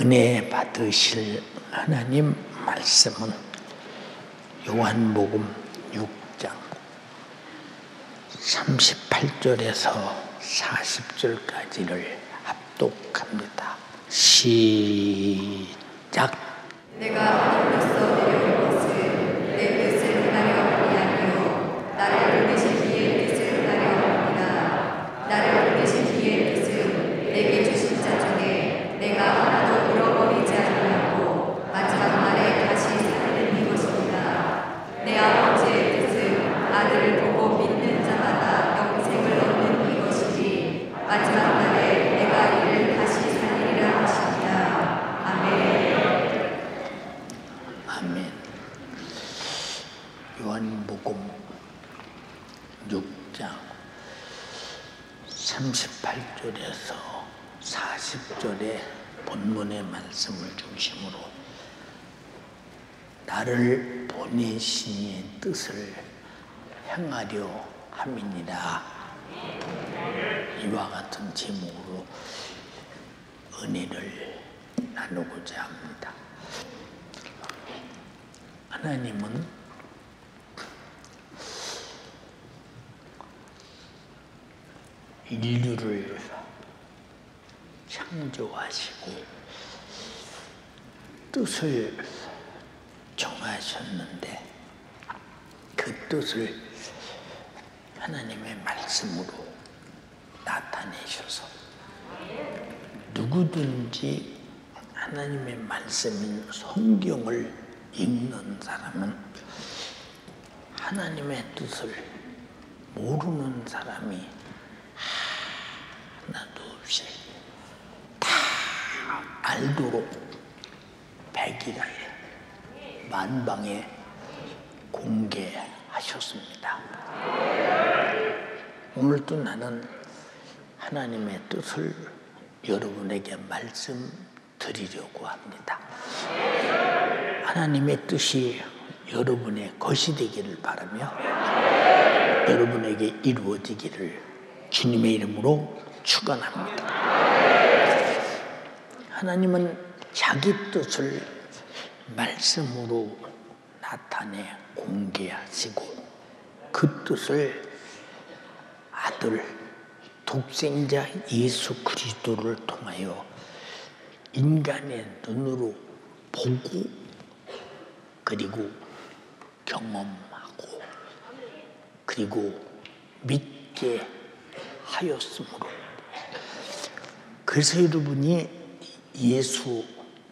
은혜 받으실 하나님 말씀은 요한복음 6장 38절에서 40절까지를 합독합니다. 시작. 내가 하나님으로서 내려온 것은 내 뜻을 행하려 함이 아니요 나를 보내신 이의 뜻을 행하려 함이라. 나를 보내신 이의 뜻은 내게 주신 자 중에 내가 하나도 잃어버리지 아니하고 마지막 날에 다시 살리는 이것입니다. 내 아버지의 뜻은 아들을 보고 믿는 자마다 영생을 얻는 이것이니 마지막 날에 내가 이를 다시 살리리라 하십니다. 아멘. 아멘. 요한복음 6장 38절에서 40절의 본문의 말씀을 중심으로 나를 보내신 이의 뜻을 행하려 함이니라. 이와 같은 제목으로 은혜를 나누고자 합니다. 하나님은 인류를 창조하시고 뜻을 정하셨는데 그 뜻을 하나님의 말씀으로 나타내셔서 누구든지 하나님의 말씀인 성경을 읽는 사람은 하나님의 뜻을 모르는 사람이 하나도 없이 다 알도록 백일하에 만방에 공개하셨습니다. 오늘도 나는 하나님의 뜻을 여러분에게 말씀드리려고 합니다. 하나님의 뜻이 여러분의 것이 되기를 바라며 여러분에게 이루어지기를 주님의 이름으로 축원합니다. 하나님은 자기 뜻을 말씀으로 나타내 공개하시고 그 뜻을 아들 독생자 예수 그리스도를 통하여 인간의 눈으로 보고 그리고 경험하고 그리고 믿게 하였으므로 그래서 여러분이 예수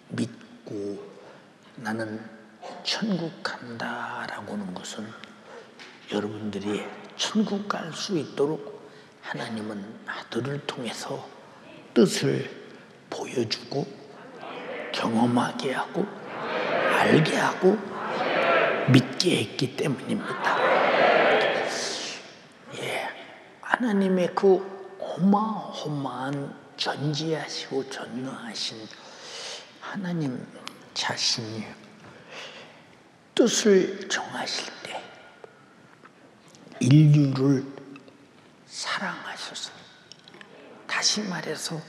믿고 나는 천국 간다라고 하는 것은 여러분들이 천국 갈 수 있도록 하나님은 아들을 통해서 뜻을 보여주고 경험하게 하고 알게 하고 믿게 했기 때문입니다. 하나님의 그 어마어마한 전지하시고 전능하신 하나님 자신이 뜻을 정하실 때 인류를 사랑하셔서 다시 말해서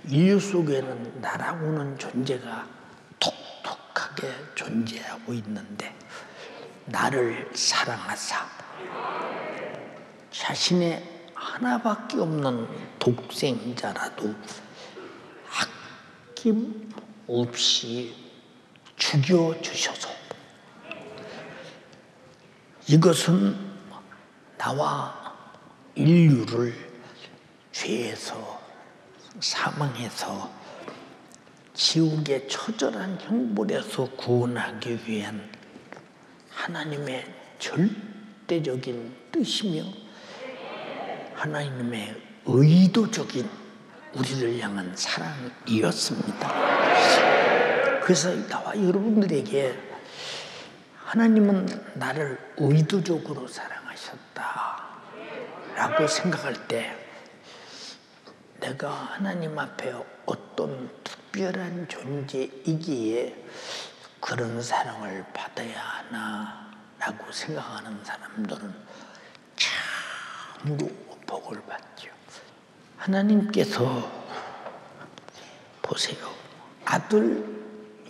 인류 속에는 나라고는 존재가 독특하게 존재하고 있는데 나를 사랑하사 자신의 하나밖에 없는 독생자라도 아낌없이 죽여주셔서 이것은 나와 인류를 죄에서 사망해서 지옥의 처절한 형벌에서 구원하기 위한 하나님의 절대적인 뜻이며 하나님의 의도적인 우리를 향한 사랑이었습니다. 그래서 나와 여러분들에게 하나님은 나를 의도적으로 사랑하셨다라고 생각할 때 내가 하나님 앞에 어떤 특별한 존재이기에 그런 사랑을 받아야 하나라고 생각하는 사람들은 참으로 복을 받죠. 하나님께서 보세요. 아들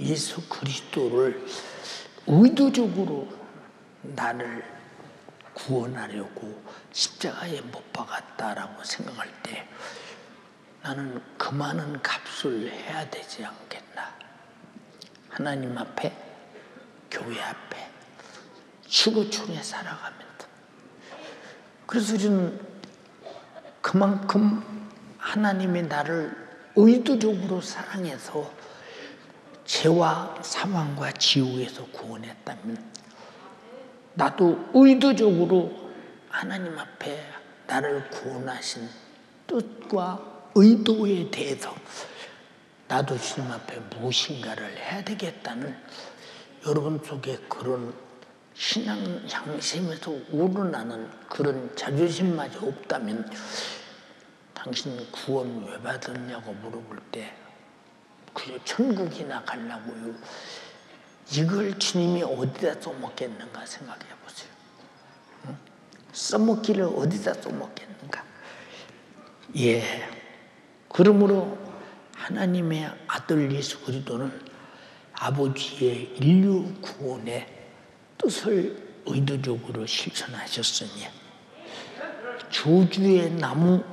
예수 그리스도를 의도적으로 나를 구원하려고 십자가에 못 박았다라고 생각할 때 나는 그 많은 값을 해야 되지 않겠나. 하나님 앞에, 교회 앞에 추구충에 살아가면서. 그래서 우리는 그만큼 하나님이 나를 의도적으로 사랑해서 죄와 사망과 지옥에서 구원했다면 나도 의도적으로 하나님 앞에 나를 구원하신 뜻과 의도에 대해서 나도 주님 앞에 무엇인가를 해야 되겠다는 여러분 속에 그런 신앙 양심에서 우러나는 그런 자존심마저 없다면 당신 구원 왜 받았냐고 물어볼 때 그저 천국이나 가려고요. 이걸 주님이 어디다 써먹겠는가 생각해 보세요. 응? 써먹기를 어디다 써먹겠는가. 예. 그러므로 하나님의 아들 예수 그리스도는 아버지의 인류 구원의 뜻을 의도적으로 실천하셨으니 저주의 나무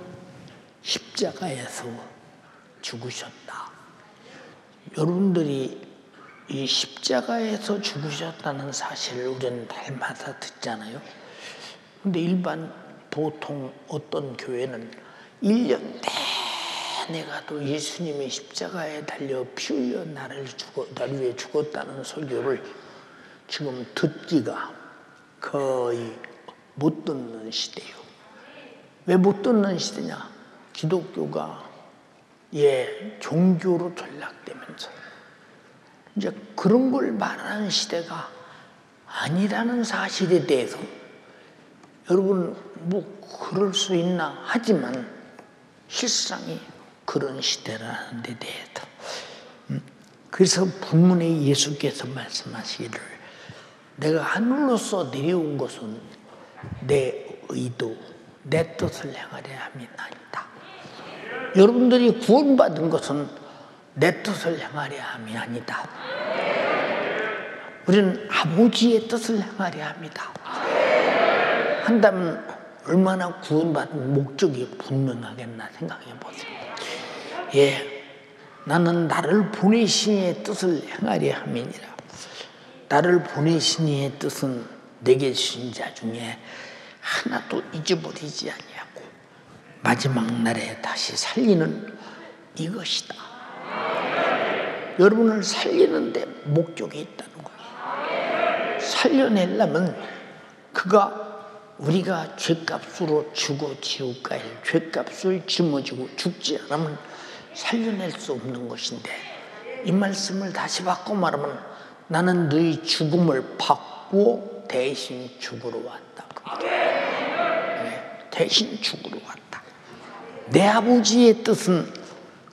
십자가에서 죽으셨다. 여러분들이 이 십자가에서 죽으셨다는 사실을 우리는 날마다 듣잖아요. 근데 보통 어떤 교회는 1년 내내 가도 예수님이 십자가에 달려 피 흘려 나를 위해 죽었다는 설교를 지금 듣기가 거의 못 듣는 시대예요. 왜 못 듣는 시대냐? 기독교가 종교로 전락되면서 이제 그런 걸 말하는 시대가 아니라는 사실에 대해서 여러분 뭐 그럴 수 있나 하지만 실상이 그런 시대라는 데 대해서 그래서 본문에 예수께서 말씀하시기를 내가 하늘로서 내려온 것은 내 의도 내 뜻을 행하려 함이 아니다. 여러분들이 구원받은 것은 내 뜻을 행하려 함이 아니다. 우리는 아버지의 뜻을 행하려 합니다. 한다면 얼마나 구원받은 목적이 분명하겠나 생각해 보세요. 나는 나를 보내신 이의 뜻을 행하려 함이니라. 나를 보내신 이의 뜻은 내게 주신 자 중에 하나도 잊어버리지 아니하고 마지막 날에 다시 살리는 이것이다. 여러분을 살리는데 목적이 있다는 거예요. 살려내려면 우리가 죄값으로 죽어 지옥 갈 죄값을 짊어지고 죽지 않으면 살려낼 수 없는 것인데 이 말씀을 다시 바꿔 말하면 나는 너희 죽음을 받고 대신 죽으러 왔다. 대신 죽으러 왔다. 내 아버지의 뜻은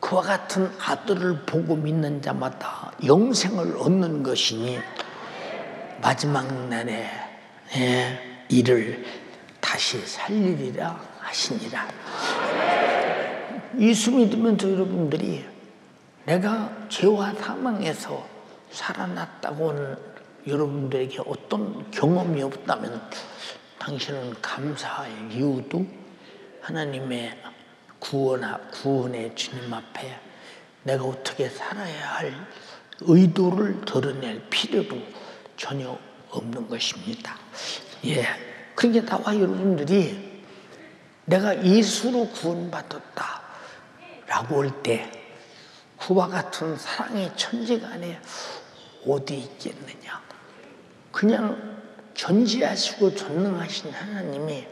그와 같은 아들을 보고 믿는 자마다 영생을 얻는 것이니 마지막 날에 이를 다시 살리리라 하시니라. 예수 믿으면서 여러분들이 내가 죄와 사망에서 살아났다고는 여러분들에게 어떤 경험이 없다면 당신은 감사할 이유도 하나님의 구원의 주님 앞에 내가 어떻게 살아야 할 의도를 드러낼 필요도 전혀 없는 것입니다. 그러니까 나와 여러분들이 내가 예수로 구원받았다 라고 할 때 그와 같은 사랑의 천지간에 어디 있겠느냐. 그냥 전지하시고 전능하신 하나님이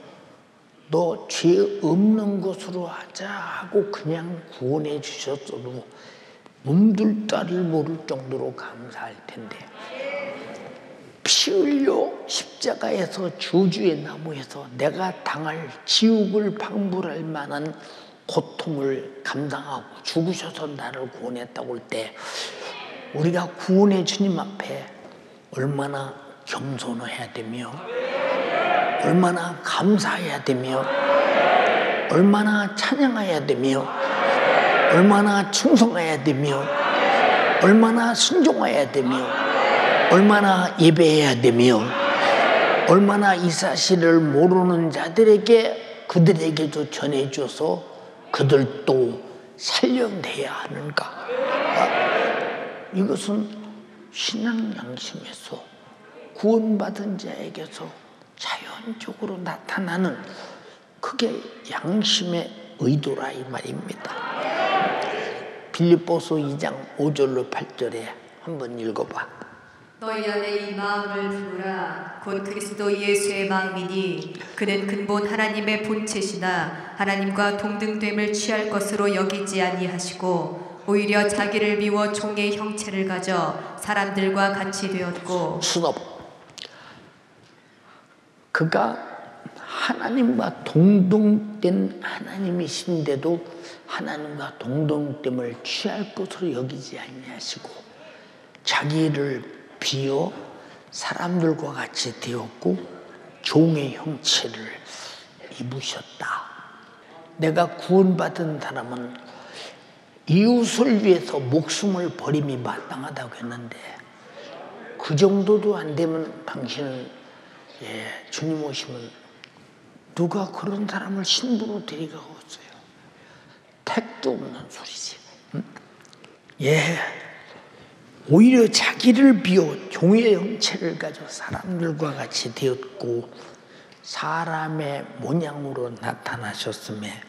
너 죄 없는 것으로 하자 하고 그냥 구원해 주셨어도 몸둘 바를 모를 정도로 감사할 텐데 피 흘려 십자가에서 저주의 나무에서 내가 당할 지옥을 방불할 만한 고통을 감당하고 죽으셔서 나를 구원했다고 할 때 우리가 구원의 주님 앞에 얼마나 겸손해야 되며 얼마나 감사해야 되며 얼마나 찬양해야 되며 얼마나 충성해야 되며 얼마나 순종해야 되며 얼마나 예배해야 되며 얼마나 이 사실을 모르는 자들에게 그들에게도 전해줘서 그들도 살려내야 하는가. 이것은 신앙 양심에서 구원받은 자에게서 자연적으로 나타나는 그게 양심의 의도라 이 말입니다. 빌립보서 2장 5절로 8절에 한번 읽어봐. 너희 안에 이 마음을 두라. 곧 그리스도 예수의 마음이니 그는 근본 하나님의 본체시나 하나님과 동등됨을 취할 것으로 여기지 아니하시고 오히려 자기를 비워 종의 형체를 가져 사람들과 같이 되었고. 스톱. 그가 하나님과 동등된 하나님이신데도 하나님과 동등됨을 취할 것으로 여기지 아니하시고 자기를 비어 사람들과 같이 되었고 종의 형체를 입으셨다. 내가 구원받은 사람은 이웃을 위해서 목숨을 버림이 마땅하다고 했는데 그 정도도 안 되면 당신은 주님 오시면 누가 그런 사람을 신부로 데려가겠어요? 택도 없는 소리지. 오히려 자기를 비워 종의 형체를 가져 사람들과 같이 되었고 사람의 모양으로 나타나셨음에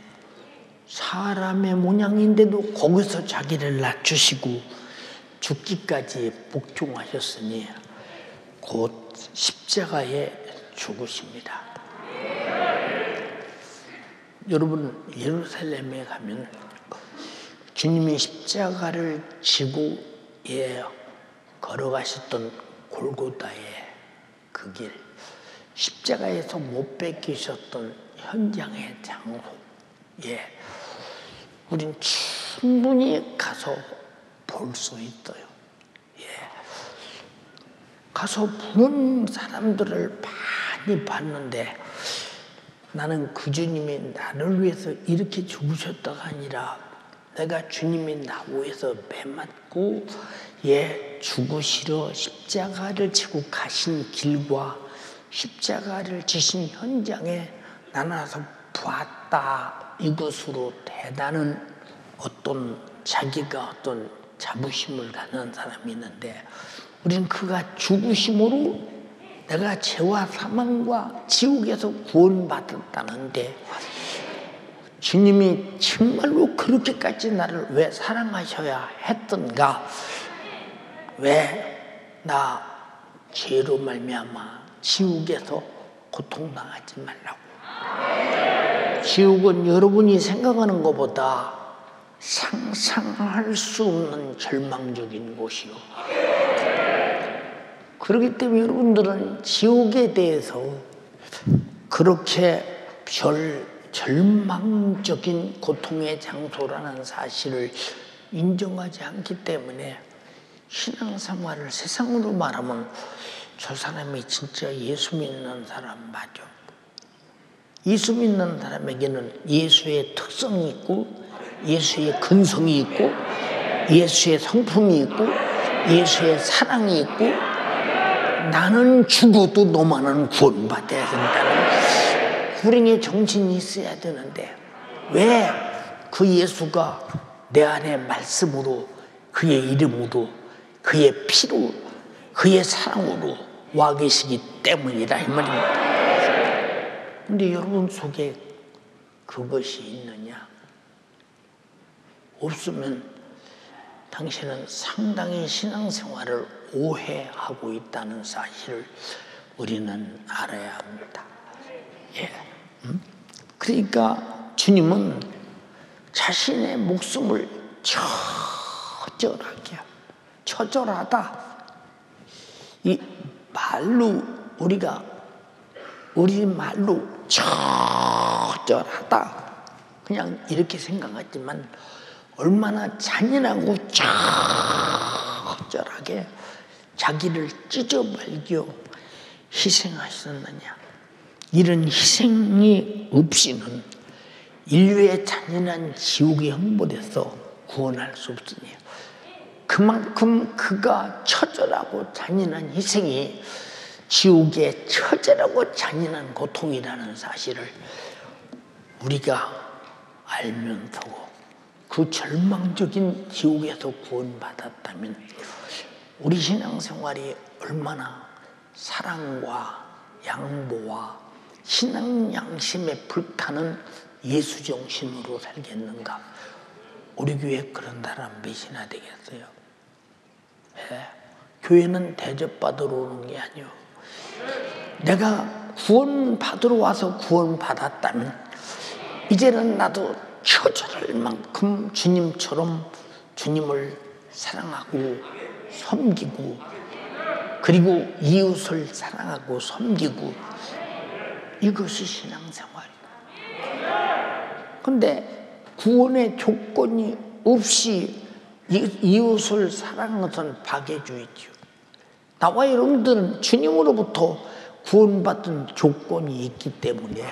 사람의 모양인데도 거기서 자기를 낮추시고 죽기까지 복종하셨으니 곧 십자가에 죽으십니다. 여러분 예루살렘에 가면 주님이 십자가를 지고 걸어가셨던 골고다의 그 길, 십자가에서 못 뺏기셨던 현장의 장소, 우린 충분히 가서 볼 수 있어요. 가서 보는 사람들을 많이 봤는데 나는 그 주님이 나를 위해서 이렇게 죽으셨다가 아니라 내가 주님이 나 위해서 배 맞고 죽으시러 십자가를 지고 가신 길과 십자가를 지신 현장에 나나서 보았다. 이것으로 대단한 어떤 자기가 어떤 자부심을 갖는 사람이 있는데 우리는 그가 죽으심으로 내가 죄와 사망과 지옥에서 구원받았다는데 주님이 정말로 그렇게까지 나를 왜 사랑하셔야 했던가? 왜 나 죄로 말미암아 지옥에서 고통당하지 말라고. 지옥은 여러분이 생각하는 것보다 상상할 수 없는 절망적인 곳이요. 그렇기 때문에 여러분들은 지옥에 대해서 그렇게 절망적인 고통의 장소라는 사실을 인정하지 않기 때문에 신앙생활을 세상으로 말하면 저 사람이 진짜 예수 믿는 사람 맞아. 예수 믿는 사람에게는 예수의 특성이 있고 예수의 근성이 있고 예수의 성품이 있고 예수의 사랑이 있고 나는 죽어도 너만은 구원받아야 된다는 불행의 정신이 있어야 되는데 왜 그 예수가 내 안에 말씀으로 그의 이름으로 그의 피로 그의 사랑으로 와 계시기 때문이다 이 말입니다. 근데 여러분 속에 그것이 있느냐? 없으면 당신은 상당히 신앙생활을 오해하고 있다는 사실을 우리는 알아야 합니다. 그러니까 주님은 자신의 목숨을 처절하다. 이 말로 우리 말로 처절하다. 그냥 이렇게 생각하지만 얼마나 잔인하고 처절하게 자기를 찢어발겨 희생하셨느냐. 이런 희생이 없이는 인류의 잔인한 지옥의 형벌에서 구원할 수 없으니 그만큼 그가 처절하고 잔인한 희생이 지옥의 처절하고 잔인한 고통이라는 사실을 우리가 알면서 그 절망적인 지옥에서 구원받았다면 우리 신앙생활이 얼마나 사랑과 양보와 신앙 양심에 불타는 예수 정신으로 살겠는가? 우리 교회 그런 사람 몇이나 되겠어요? 네. 교회는 대접받으러 오는 게 아니요. 내가 구원받으러 와서 구원받았다면 이제는 나도 처절할 만큼 주님처럼 주님을 사랑하고 섬기고 그리고 이웃을 사랑하고 섬기고 이것이 신앙생활이다. 그런데 구원의 조건이 없이 이웃을 사랑하는 것은 박애주의죠. 나와 여러분들은 주님으로부터 구원받은 조건이 있기 때문에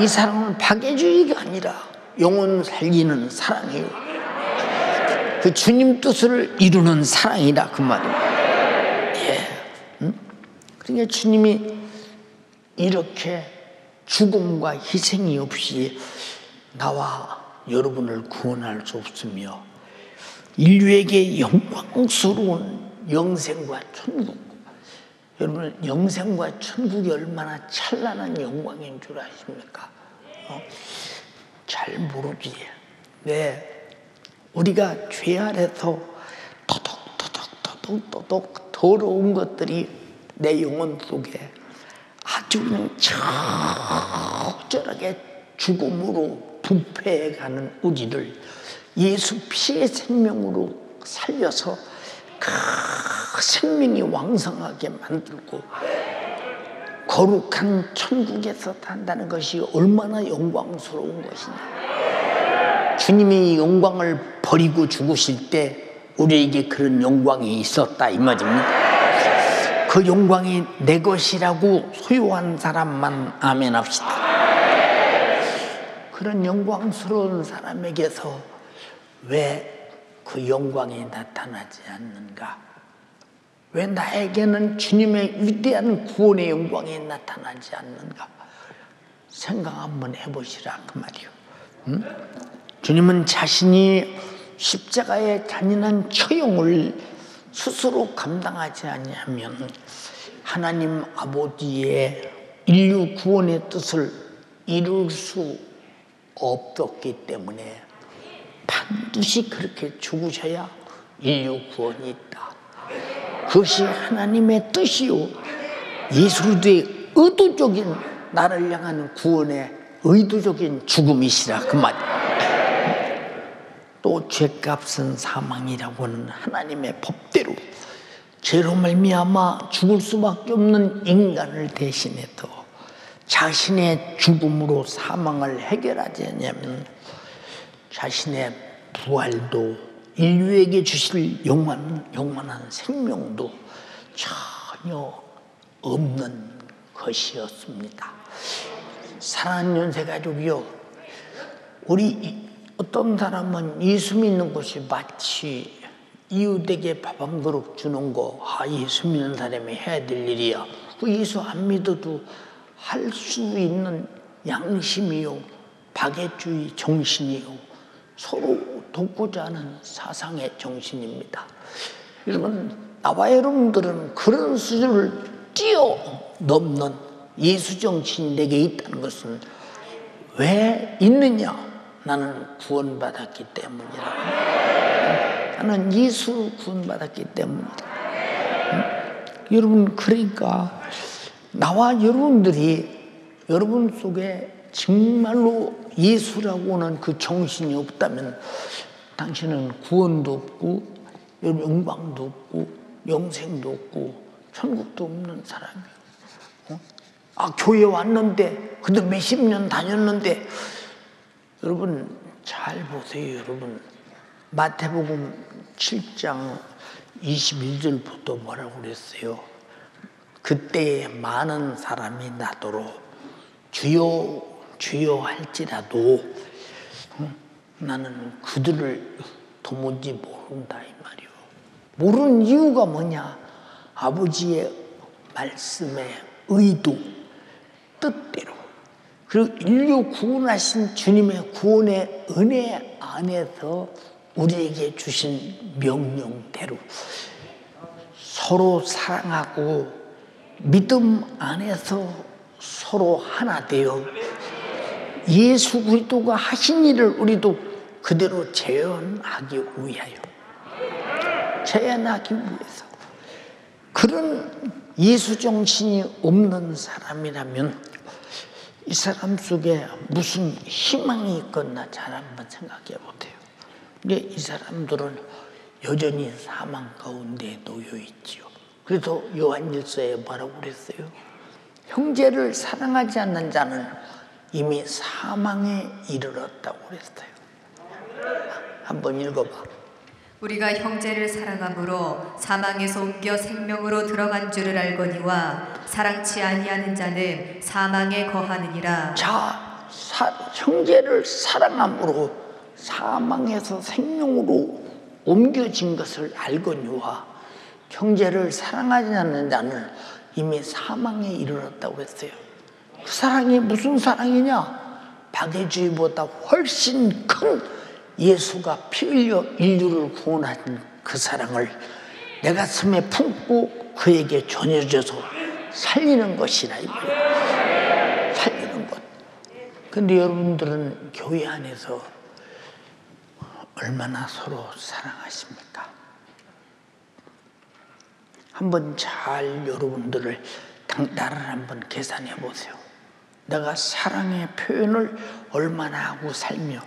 이 사랑은 박애주의가 아니라 영혼 살리는 사랑이에요. 그 주님 뜻을 이루는 사랑이다 그 말이에요. 예. 응? 그러니까 주님이 이렇게 죽음과 희생이 없이 나와 여러분을 구원할 수 없으며 인류에게 영광스러운 영생과 천국, 여러분 영생과 천국이 얼마나 찬란한 영광인 줄 아십니까? 잘 모르지. 네, 우리가 죄 아래서 토독 더러운 것들이 내 영혼 속에 아주 그냥 처절하게 죽음으로 부패해가는 우리를 예수 피의 생명으로 살려서 그 생명이 왕성하게 만들고 거룩한 천국에서 산다는 것이 얼마나 영광스러운 것이냐. 주님이 영광을 버리고 죽으실 때 우리에게 그런 영광이 있었다 이 말입니다. 그 영광이 내 것이라고 소유한 사람만 아멘 합시다. 그런 영광스러운 사람에게서 왜 그 영광이 나타나지 않는가? 왜 나에게는 주님의 위대한 구원의 영광이 나타나지 않는가? 생각 한번 해보시라 그 말이요. 응? 주님은 자신이 십자가의 잔인한 처형을 스스로 감당하지 아니하면 하나님 아버지의 인류 구원의 뜻을 이룰 수 없었기 때문에 반드시 그렇게 죽으셔야 인류 구원이 있다. 그것이 하나님의 뜻이요 예수의 의도적인 나를 향하는 구원의 의도적인 죽음이시라 그 말이에요. 또 죄값은 사망이라고는 하나님의 법대로 죄로 말미암아 죽을 수밖에 없는 인간을 대신해서 자신의 죽음으로 사망을 해결하지 않으면 자신의 부활도 인류에게 주실 영원한 생명도 전혀 없는 것이었습니다. 사랑하는 연세가족이요, 우리 어떤 사람은 예수 믿는 것이 마치 이웃에게 밥 한 그릇 주는 거, 예수 믿는 사람이 해야 될 일이야. 그 예수 안 믿어도 할 수 있는 양심이요, 박애주의 정신이요, 서로 돕고자 하는 사상의 정신입니다. 여러분, 나와 여러분들은 그런 수준을 뛰어넘는 예수 정신이 내게 있다는 것은 왜 있느냐? 나는 구원받았기 때문이라. 나는 예수로 구원받았기 때문이다. 여러분, 그러니까 나와 여러분들이 여러분 속에 정말로 예수라고 하는 그 정신이 없다면 당신은 구원도 없고 영광도 없고 영생도 없고 천국도 없는 사람이에요. 교회 왔는데 근데 몇십 년 다녔는데, 여러분 잘 보세요. 여러분 마태복음 7장 21절부터 뭐라고 그랬어요? 그때에 많은 사람이 나더러 주여 주여 할지라도 나는 그들을 도무지 모른다 이 말이요. 모르는 이유가 뭐냐? 아버지의 말씀의 의도, 뜻대로, 그리고 인류 구원하신 주님의 구원의 은혜 안에서 우리에게 주신 명령대로 서로 사랑하고 믿음 안에서 서로 하나 되어 예수 그리스도가 하신 일을 우리도 그대로 재현하기 위하여, 재현하기 위해서, 그런 예수 정신이 없는 사람이라면 이 사람 속에 무슨 희망이 있겠나 잘 한번 생각해 보세요. 근데 이 사람들은 여전히 사망 가운데 놓여 있지요. 그래서 요한일서에 뭐라고 그랬어요? 형제를 사랑하지 않는 자는 이미 사망에 이르렀다고 그랬어요. 한번 읽어봐. 우리가 형제를 사랑함으로 사망에서 옮겨 생명으로 들어간 줄을 알거니와 사랑치 아니하는 자는 사망에 거하느니라. 자, 형제를 사랑함으로 사망에서 생명으로 옮겨진 것을 알거니와 형제를 사랑하지 않는 자는 이미 사망에 이르렀다고 했어요. 그 사랑이 무슨 사랑이냐? 박해주의보다 훨씬 큰 예수가 피 흘려 인류를 구원한 그 사랑을 내 가슴에 품고 그에게 전해줘서 살리는 것이라 이거예요. 살리는 것. 근데 여러분들은 교회 안에서 얼마나 서로 사랑하십니까? 한번 잘 여러분들을 나를 한번 계산해 보세요. 내가 사랑의 표현을 얼마나 하고 살며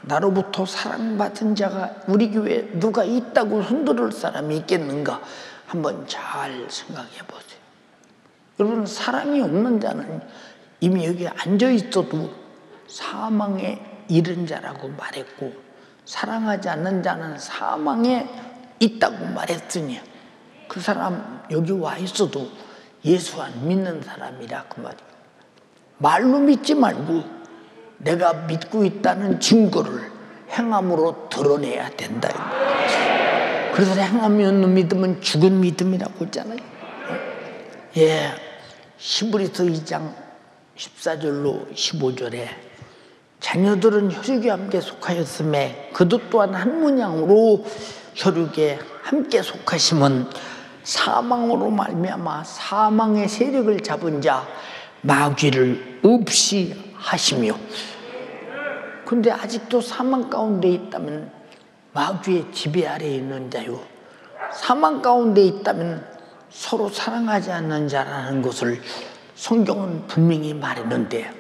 나로부터 사랑받은 자가 우리 교회에 누가 있다고 손들을 사람이 있겠는가 한번 잘 생각해 보세요. 여러분, 사랑이 없는 자는 이미 여기 앉아 있어도 사망에 이른 자라고 말했고, 사랑하지 않는 자는 사망에 있다고 말했으니 그 사람 여기 와 있어도 예수 안 믿는 사람이라 그 말이에요. 말로 믿지 말고 내가 믿고 있다는 증거를 행함으로 드러내야 된다. 그래서 행함이 없는 믿음은 죽은 믿음이라고 했잖아요. 예, 히브리서 2장 14절로 15절에 자녀들은 혈육에 함께 속하였음에 그도 또한 한 문양으로 혈육에 함께 속하심은 사망으로 말미암아 사망의 세력을 잡은 자 마귀를 없이 하시며, 근데 아직도 사망 가운데 있다면 마귀의 지배 아래에 있는 자요, 사망 가운데 있다면 서로 사랑하지 않는 자라는 것을 성경은 분명히 말했는데,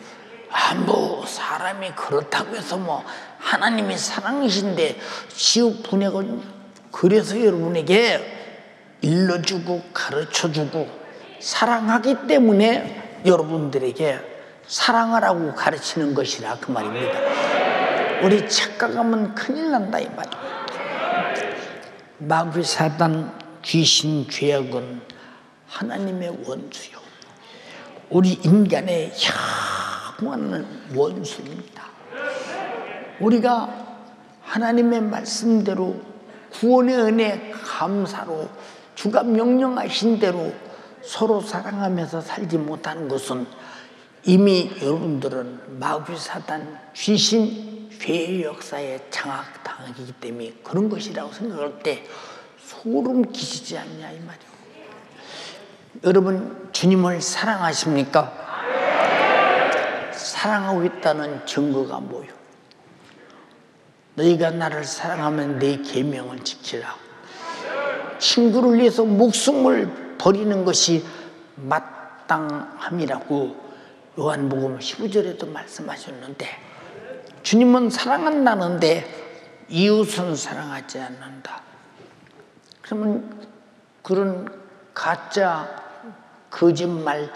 뭐 사람이 그렇다고 해서 뭐 하나님이 사랑이신데 지옥 보내건, 그래서 여러분에게 일러주고 가르쳐주고 사랑하기 때문에 여러분들에게 사랑하라고 가르치는 것이라 그 말입니다. 우리 착각하면 큰일 난다 이 말이에요. 마귀, 사단, 귀신, 죄악은 하나님의 원수요, 우리 인간의 영원한 원수입니다. 우리가 하나님의 말씀대로 구원의 은혜 감사로 주가 명령하신 대로 서로 사랑하면서 살지 못하는 것은 이미 여러분들은 마귀, 사단, 귀신, 죄의 역사에 장악당하기 때문에 그런 것이라고 생각할 때 소름 끼치지 않냐 이 말이에요. 여러분, 주님을 사랑하십니까? 사랑하고 있다는 증거가 뭐요? 너희가 나를 사랑하면 내 계명을 지키라. 친구를 위해서 목숨을 버리는 것이 마땅함이라고 요한복음 15절에도 말씀하셨는데, 주님은 사랑한다는데 이웃은 사랑하지 않는다. 그러면 그런 가짜 거짓말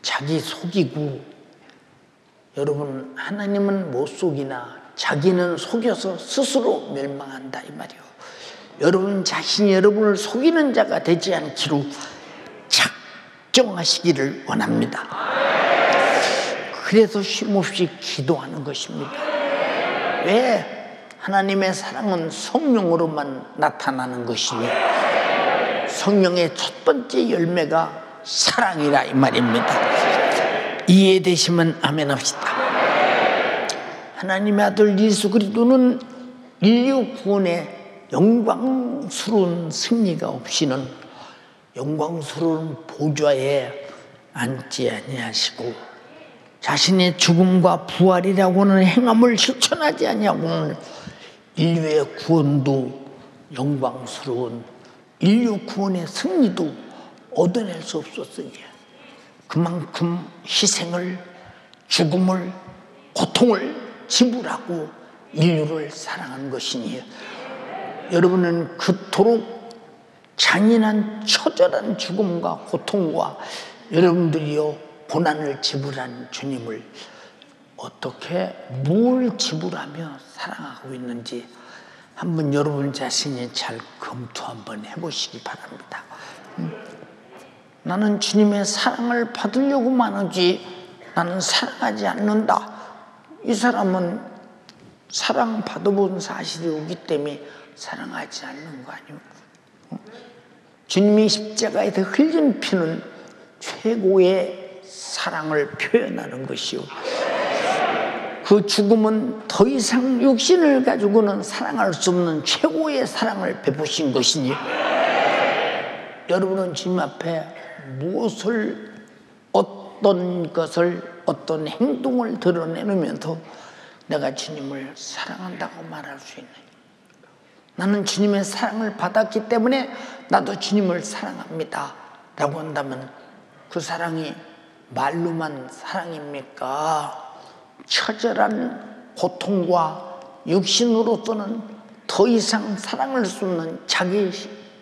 자기 속이고, 여러분 하나님은 못 속이나 자기는 속여서 스스로 멸망한다 이 말이요. 여러분 자신이 여러분을 속이는 자가 되지 않기로 작정하시기를 원합니다. 그래서 쉼없이 기도하는 것입니다. 왜? 하나님의 사랑은 성령으로만 나타나는 것이니 성령의 첫 번째 열매가 사랑이라 이 말입니다. 이해되시면 아멘 합시다. 하나님의 아들 예수 그리스도는 인류 구원에 영광스러운 승리가 없이는 영광스러운 보좌에 앉지 아니하시고 자신의 죽음과 부활이라고는 행함을 실천하지 아니하고는 인류의 구원도 영광스러운 인류 구원의 승리도 얻어낼 수 없었으니 그만큼 희생을, 죽음을, 고통을 지불하고 인류를 사랑한 것이니 여러분은 그토록 잔인한 처절한 죽음과 고통과 여러분들이요 고난을 지불한 주님을 어떻게 뭘 지불하며 사랑하고 있는지 한번 여러분 자신이 잘 검토 한번 해보시기 바랍니다. 나는 주님의 사랑을 받으려고만 하지 나는 사랑하지 않는다. 이 사람은 사랑 받아본 사실이 오기 때문에 사랑하지 않는 거 아니에요? 주님이 십자가에서 흘린 피는 최고의 사랑을 표현하는 것이요. 그 죽음은 더 이상 육신을 가지고는 사랑할 수 없는 최고의 사랑을 베푸신 것이니 여러분은 주님 앞에 무엇을 어떤 것을 어떤 행동을 드러내면서 내가 주님을 사랑한다고 말할 수 있느냐. 나는 주님의 사랑을 받았기 때문에 나도 주님을 사랑합니다 라고 한다면 그 사랑이 말로만 사랑입니까? 처절한 고통과 육신으로서는 더 이상 사랑할 수 없는 자기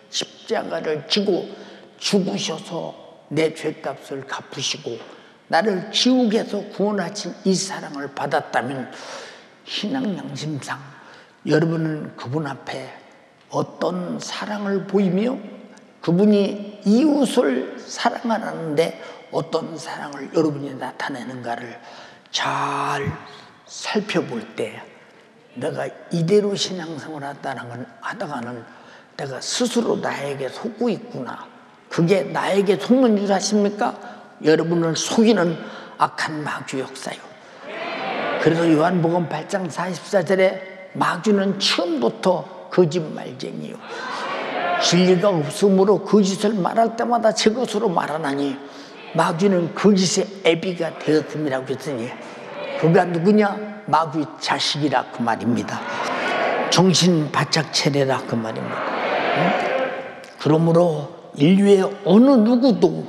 십자가를 지고 죽으셔서 내 죄값을 갚으시고 나를 지옥에서 구원하신 이 사랑을 받았다면 신앙 양심상 여러분은 그분 앞에 어떤 사랑을 보이며 그분이 이웃을 사랑하는데 어떤 사랑을 여러분이 나타내는가를 잘 살펴볼 때 내가 이대로 신앙생활을 하다가는 내가 스스로 나에게 속고 있구나. 그게 나에게 속는 줄 아십니까? 여러분을 속이는 악한 마귀 역사요. 그래서 요한복음 8장 44절에 마귀는 처음부터 거짓말쟁이요. 진리가 없으므로 거짓을 말할 때마다 제 것으로 말하나니 마귀는 거짓의 애비가 되었음이라고 했으니 그가 누구냐? 마귀 자식이라 그 말입니다. 정신 바짝 차려라 그 말입니다. 그러므로 인류의 어느 누구도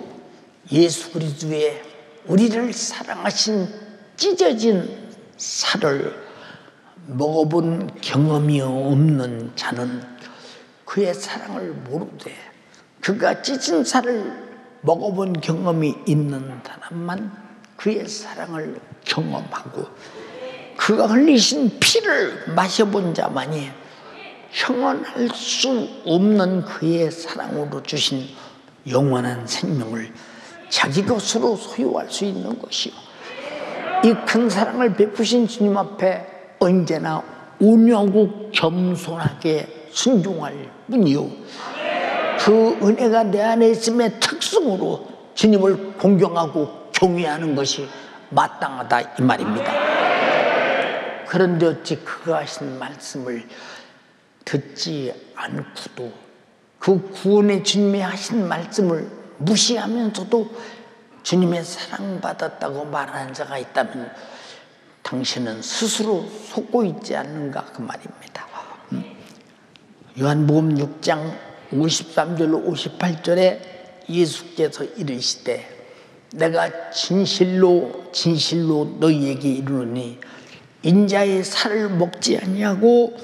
예수 그리스도의 우리를 사랑하신 찢어진 살을 먹어본 경험이 없는 자는 그의 사랑을 모르되 그가 찢은 살을 먹어본 경험이 있는 사람만 그의 사랑을 경험하고 그가 흘리신 피를 마셔본 자만이 형언할 수 없는 그의 사랑으로 주신 영원한 생명을 자기 것으로 소유할 수 있는 것이요. 이 큰 사랑을 베푸신 주님 앞에 언제나 온유하고 겸손하게 순종할 뿐이요. 그 은혜가 내 안에 있음의 특성으로 주님을 공경하고 경외하는 것이 마땅하다 이 말입니다. 그런데 어찌 그가 하신 말씀을 듣지 않고도 그 구원의 주님이 하신 말씀을 무시하면서도 주님의 사랑받았다고 말하는 자가 있다면 당신은 스스로 속고 있지 않는가 그 말입니다. 요한복음 6장 53절로 58절에 예수께서 이르시되 내가 진실로 진실로 너희에게 이르노니 인자의 살을 먹지 아니하고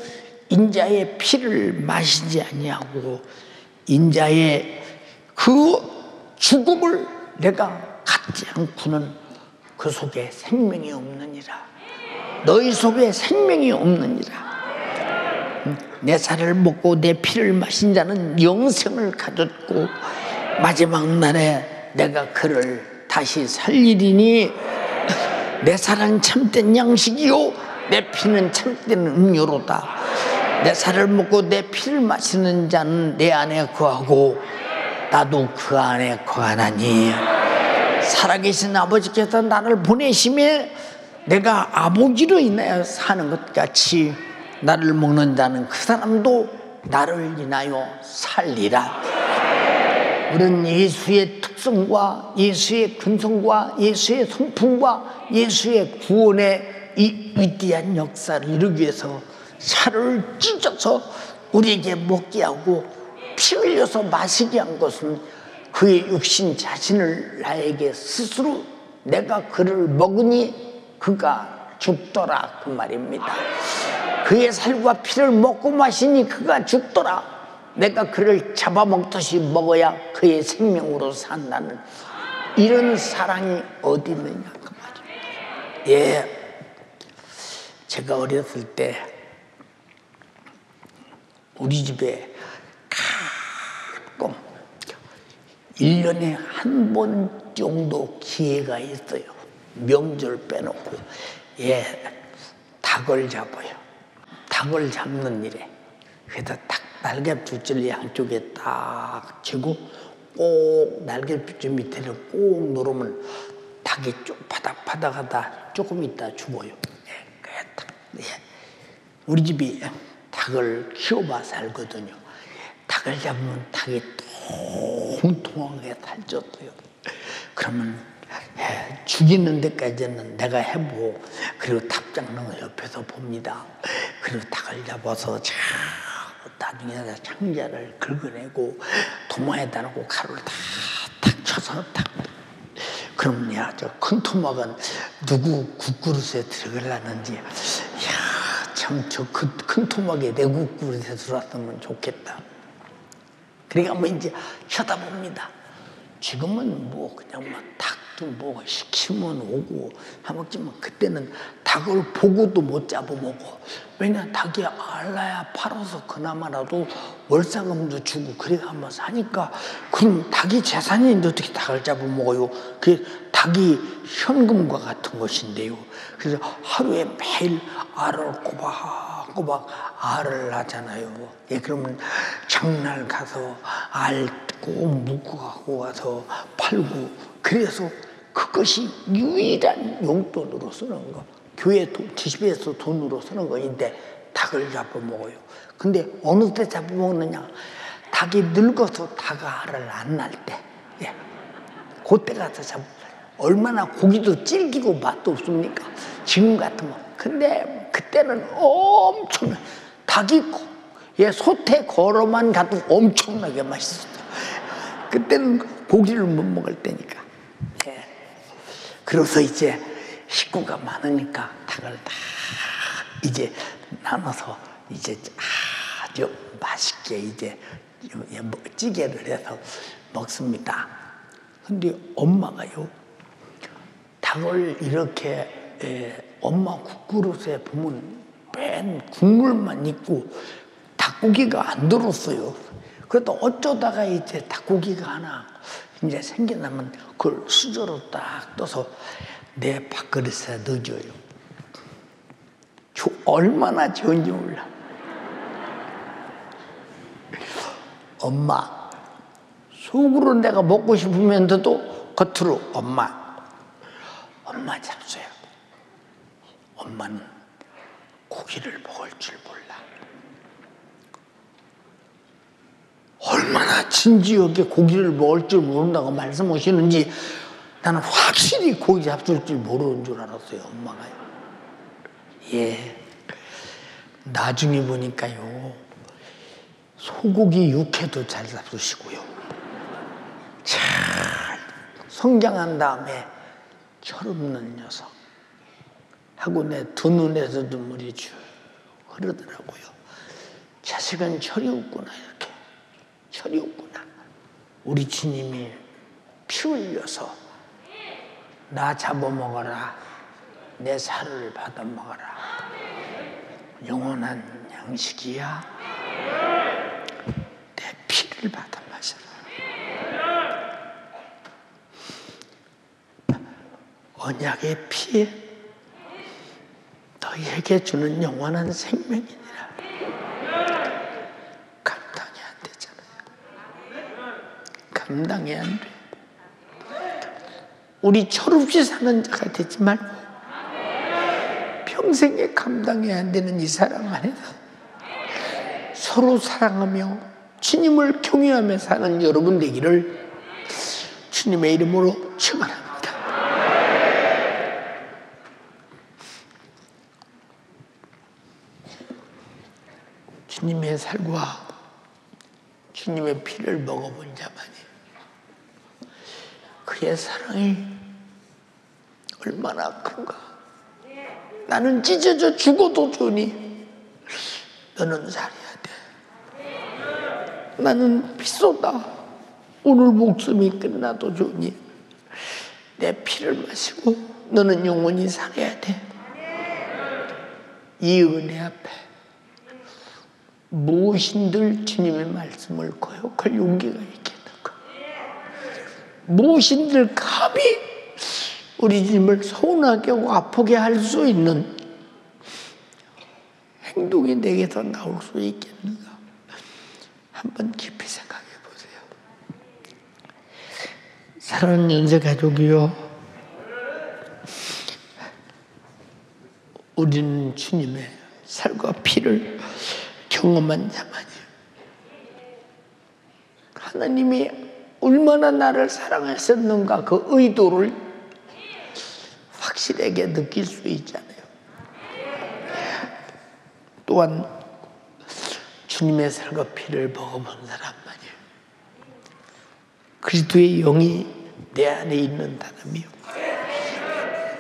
인자의 피를 마시지 아니하고 인자의 그 죽음을 내가 갖지 않고는 그 속에 생명이 없느니라. 너희 속에 생명이 없느니라. 내 살을 먹고 내 피를 마신 자는 영생을 가졌고 마지막 날에 내가 그를 다시 살리리니 내 살은 참된 양식이요 내 피는 참된 음료로다. 내 살을 먹고 내 피를 마시는 자는 내 안에 거하고 나도 그 안에 거하나니 살아계신 아버지께서 나를 보내심에 내가 아버지로 인하여 사는 것 같이 나를 먹는 자는 그 사람도 나를 인하여 살리라. 우리는 예수의 특성과 예수의 근성과 예수의 성품과 예수의 구원의 이 위대한 역사를 이루기 위해서 살을 찢어서 우리에게 먹게 하고 피 흘려서 마시게 한 것은 그의 육신 자신을 나에게 스스로 내가 그를 먹으니 그가 죽더라 그 말입니다. 그의 살과 피를 먹고 마시니 그가 죽더라. 내가 그를 잡아먹듯이 먹어야 그의 생명으로 산다는 이런 사랑이 어디 있느냐 그 말입니다. 예, 제가 어렸을 때 우리 집에 가끔 1년에 한 번 정도 기회가 있어요. 명절 빼놓고. 예, 닭을 잡아요. 닭을 잡는 일에. 그래서 닭 날개줄을 양쪽에 딱 쥐고 꼭 날개줄 밑에를 꼭 누르면 닭이 쭉 바닥바닥하다 조금 있다 죽어요. 예, 우리 집이 닭을 키워봐서 알거든요. 닭을 잡으면 닭이 통통하게 살쪘어요. 그러면 죽이는 데까지는 내가 해보고 그리고 닭장롱을 옆에서 봅니다. 그리고 닭을 잡아서 나중에 창자를 긁어내고 도마에다 놓고 가루를 탁 쳐서 그러면 야, 저 큰 토막은 누구 국그릇에 들어가려는지 참 저 큰 토막에 내 국그릇에 들어왔으면 좋겠다. 그러니까 뭐 이제 쳐다봅니다. 지금은 뭐 그냥 막 닭도 뭐 시키면 오고 하먹지만 그때는 닭을 보고도 못 잡아먹어. 왜냐 닭이 알라야 팔아서 그나마라도 월세금도 주고 그래 한번 사니까 그럼 닭이 재산인데 어떻게 닭을 잡아먹어요? 그 닭이 현금과 같은 것인데요. 그래서 하루에 매일 알을 꼬박꼬박 알을 낳잖아요. 예, 그러면 장날 가서 알 꼭 묶고 갖고 가서 팔고 그래서 그것이 유일한 용돈으로 쓰는 거. 교회 집에서 돈으로 쓰는 거인데 닭을 잡아먹어요. 근데 어느 때 잡아먹느냐? 닭이 늙어서 닭 알을 안 낳을 때. 예. 그때 가서 얼마나 고기도 질기고 맛도 없습니까? 지금 같으면. 근데 그때는 엄청 닭이 소태 걸어만 가도 엄청나게 맛있었어요. 그때는 고기를 못 먹을 때니까. 예. 그래서 이제 식구가 많으니까 닭을 다 이제 나눠서 이제 아주 맛있게 이제 찌개를 해서 먹습니다. 근데 엄마가요, 닭을 이렇게 엄마 국그릇에 보면 맨 국물만 있고 닭고기가 안 들었어요. 그래도 어쩌다가 이제 닭고기가 하나 이제 생겨나면 그걸 수저로 딱 떠서 내 밥그릇에 넣어줘요. 얼마나 좋은지 몰라. 엄마, 속으로 내가 먹고 싶으면서도 겉으로 엄마 잡수요. 엄마는 고기를 먹을 줄 몰라. 얼마나 진지하게 고기를 먹을 줄 모른다고 말씀하시는지 나는 확실히 고기 잡술 줄 모르는 줄 알았어요, 엄마가요. 예. 나중에 보니까요, 소고기 육회도 잘 잡수시고요. 참, 성장한 다음에 철없는 녀석. 하고 내 두 눈에서 눈물이 쭉 흐르더라고요. 자식은 철이 없구나, 이렇게. 철이 없구나. 우리 주님이 피 흘려서 나 잡아먹어라. 내 살을 받아먹어라. 영원한 양식이야. 내 피를 받아 마셔라. 언약의 피에 너희에게 주는 영원한 생명이니라. 감당이 안 돼. 우리 철없이 사는 자가 되지 말고 평생에 감당이 안 되는 이 사랑 안에서 서로 사랑하며 주님을 경외하며 사는 여러분 되기를 주님의 이름으로 축원합니다. 주님의 살과 주님의 피를 먹어본 자만이 그의 사랑이 얼마나 큰가. 나는 찢어져 죽어도 좋으니 너는 살아야 돼. 나는 피 쏟아 오늘 목숨이 끝나도 좋으니 내 피를 마시고 너는 영원히 살아야 돼. 이 은혜 앞에 무엇인들 주님의 말씀을 거역할 용기가 있겠는가. 무엇인들 감히 우리 주님을 서운하게 하고 아프게 할 수 있는 행동이 내게서 나올 수 있겠는가. 한번 깊이 생각해 보세요. 사랑하는 연세가족이요, 우리는 주님의 살과 피를 경험한 자만이에요. 하나님이 얼마나 나를 사랑하셨는가 그 의도를 확실하게 느낄 수 있잖아요. 또한 주님의 살과 피를 먹어본 사람만이에요. 그리스도의 영이 내 안에 있는 사람이요,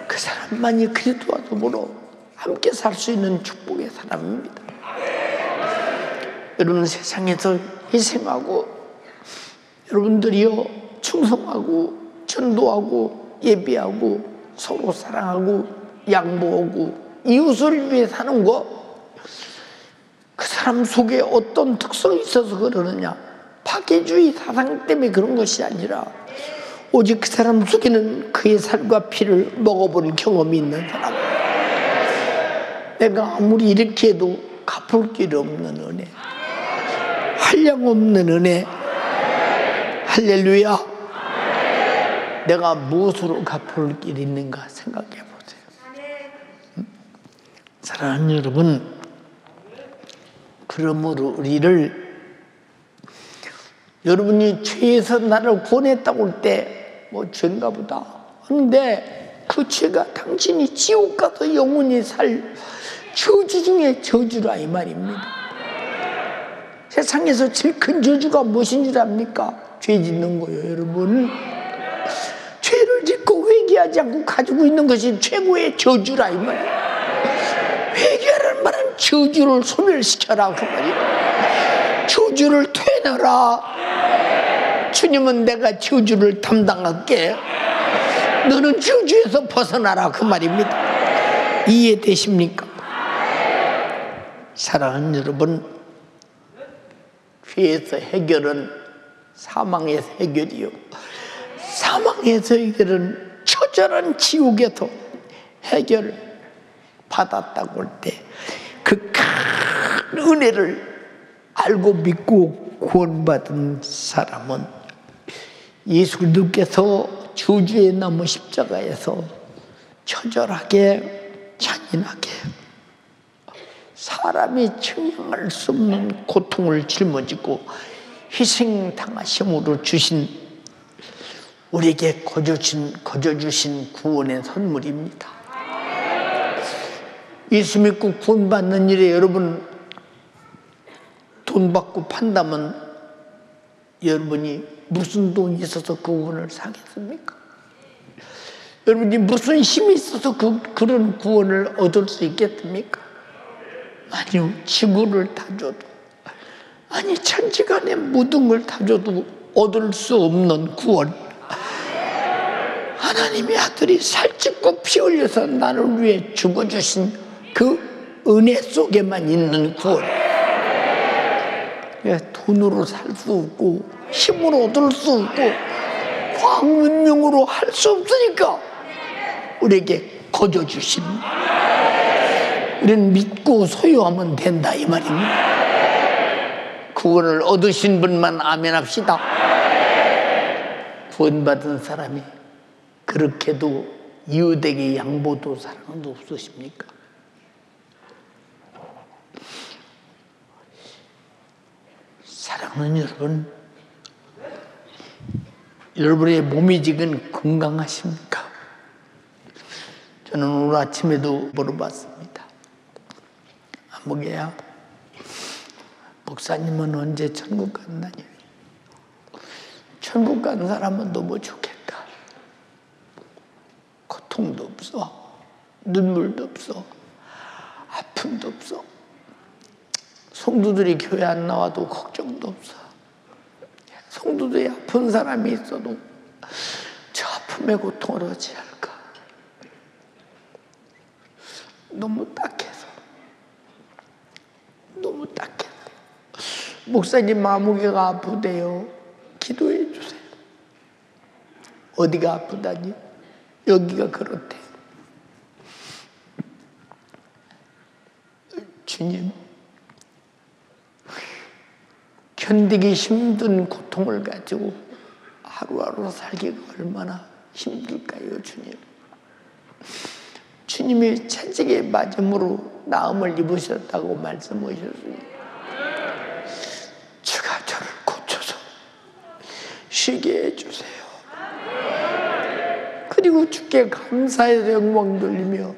그 사람만이 그리스도와 더불어 함께 살 수 있는 축복의 사람입니다. 여러분, 세상에서 희생하고 여러분들이요 충성하고 전도하고 예배하고 서로 사랑하고 양보하고 이웃을 위해 사는 거, 그 사람 속에 어떤 특성이 있어서 그러느냐, 파괴주의 사상 때문에 그런 것이 아니라 오직 그 사람 속에는 그의 살과 피를 먹어본 경험이 있는 사람. 내가 아무리 이렇게 해도 갚을 길 없는 은혜, 한량 없는 은혜. 할렐루야. 내가 무엇으로 갚을 길이 있는가 생각해 보세요. 사랑하는 여러분, 그러므로 우리를, 여러분이 죄에서 나를 구원했다고 할 때 뭐 죄인가 보다 하는데, 그 죄가 당신이 지옥 가서 영원히 살 저주 중에 저주라 이 말입니다. 세상에서 제일 큰 저주가 무엇인 줄 압니까? 죄 짓는 거예요. 여러분, 죄를 짓고 회개하지 않고 가지고 있는 것이 최고의 저주라 이 말이에요. 회개하라는 말은 저주를 소멸시켜라 그 말이에요. 저주를 퇴너라. 주님은 내가 저주를 담당할게, 너는 저주에서 벗어나라 그 말입니다. 이해되십니까? 사랑하는 여러분, 죄에서 해결은 사망에서 해결이요, 사망에서 해결은 처절한 지옥에서 해결 받았다고 할 때 그 큰 은혜를 알고 믿고 구원받은 사람은 예수 그리스도께서 저주에 남은 십자가에서 처절하게 잔인하게 사람이 증명할 수 없는 고통을 짊어지고 희생당하심으로 주신, 우리에게 거저주신 구원의 선물입니다. 예수 믿고 구원받는 일에 여러분 돈 받고 판다면 여러분이 무슨 돈이 있어서 그 구원을 사겠습니까? 여러분이 무슨 힘이 있어서 그런 구원을 얻을 수 있겠습니까? 아니요, 지구를 다 줘도, 아니 천지간의 모든 걸 다 줘도 얻을 수 없는 구원, 하나님의 아들이 살찌고 피 흘려서 나를 위해 죽어주신 그 은혜 속에만 있는 구원. 돈으로 살 수 없고 힘으로 얻을 수 없고 과학 문명으로 할 수 없으니까 우리에게 거저주신, 우리는 믿고 소유하면 된다 이 말입니다. 구원을 얻으신 분만 아멘 합시다. 구원받은 사람이 그렇게도 이웃에게 양보도 사랑도 없으십니까? 사랑하는 여러분, 여러분의 몸이 지금 건강하십니까? 저는 오늘 아침에도 물어봤습니다. 안목이야, 목사님은 언제 천국 간다니? 천국 간 사람은 너무 좋겠다. 고통도 없어, 눈물도 없어, 아픔도 없어, 성도들이 교회 안 나와도 걱정도 없어. 성도들이 아픈 사람이 있어도 저 아픔의 고통을 어찌할까? 너무 딱해서, 너무 딱해서. 목사님 마무개가 아프대요. 기도해 주세요. 어디가 아프다니? 여기가 그렇대. 주님, 견디기 힘든 고통을 가지고 하루하루 살기가 얼마나 힘들까요, 주님? 주님이 채찍에 맞음으로 나음을 입으셨다고 말씀하셨으니 주가 저를 고쳐서 쉬게 해주세요. 그리고 주께 감사해서 영광 돌리며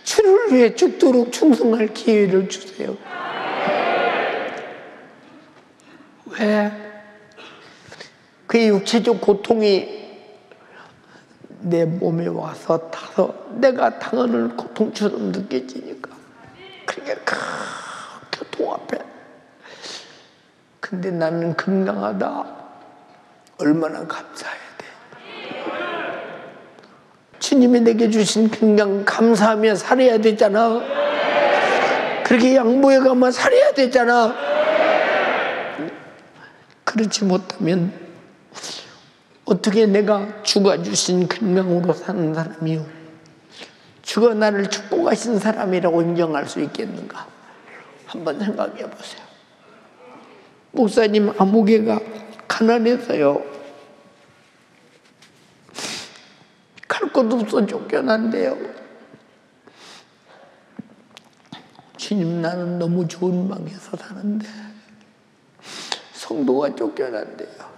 주를 위해 죽도록 충성할 기회를 주세요. 왜? 그 육체적 고통이 내 몸에 와서 타서 내가 당하는 고통처럼 느껴지니까 그러니까 교통 앞에. 근데 나는 건강하다. 얼마나 감사해야 돼. 주님이 내게 주신 건강 감사하며 살아야 되잖아. 그렇게 양보해 가면 살아야 되잖아. 그렇지 못하면 어떻게 내가 주가 주신 건강으로 사는 사람이요, 주가 나를 축복하신 사람이라고 인정할 수 있겠는가? 한번 생각해 보세요. 목사님 아무개가 가난해서요, 갈 곳 없어 쫓겨난대요. 주님, 나는 너무 좋은 방에서 사는데 성도가 쫓겨난대요.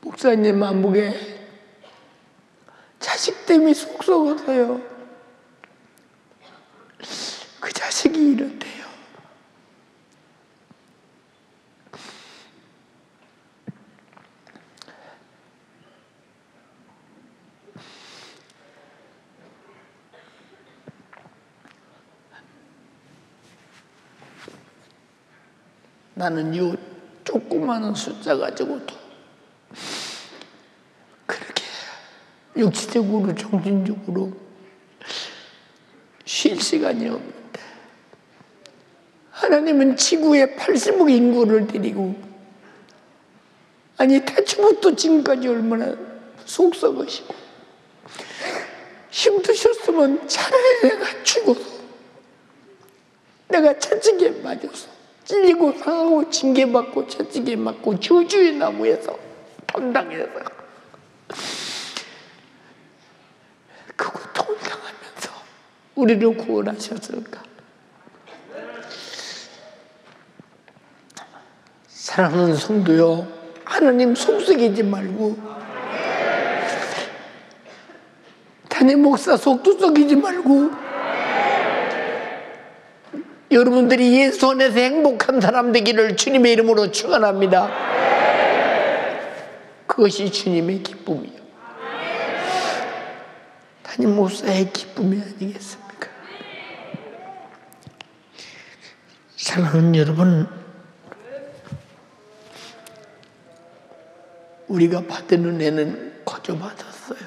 목사님 안목에 자식 때문에 속 썩어서요, 그 자식이 이렇대요. 나는 이 조그마한 숫자 가지고도 그렇게 육체적으로 정신적으로 쉴 시간이 없는데, 하나님은 지구에 80억 인구를 데리고, 아니 태초부터 지금까지 얼마나 속썩으시고 힘드셨으면 차라리 내가 죽어서, 내가 채찍에 맞아서 찔리고 상하고 징계받고 채찍에 맞고 저주의 나무에서 당당해서 그 고통을 당하면서 우리를 구원하셨을까? 사랑하는 성도요, 하나님 속썩이지 말고, 담임 목사 속도 썩이지 말고, 여러분들이 예수 안에서 행복한 사람 되기를 주님의 이름으로 축원합니다. 그것이 주님의 기쁨이요, 담임 목사의 기쁨이 아니겠습니까? 사랑하는 여러분, 우리가 받은 은혜는 거저 받았어요.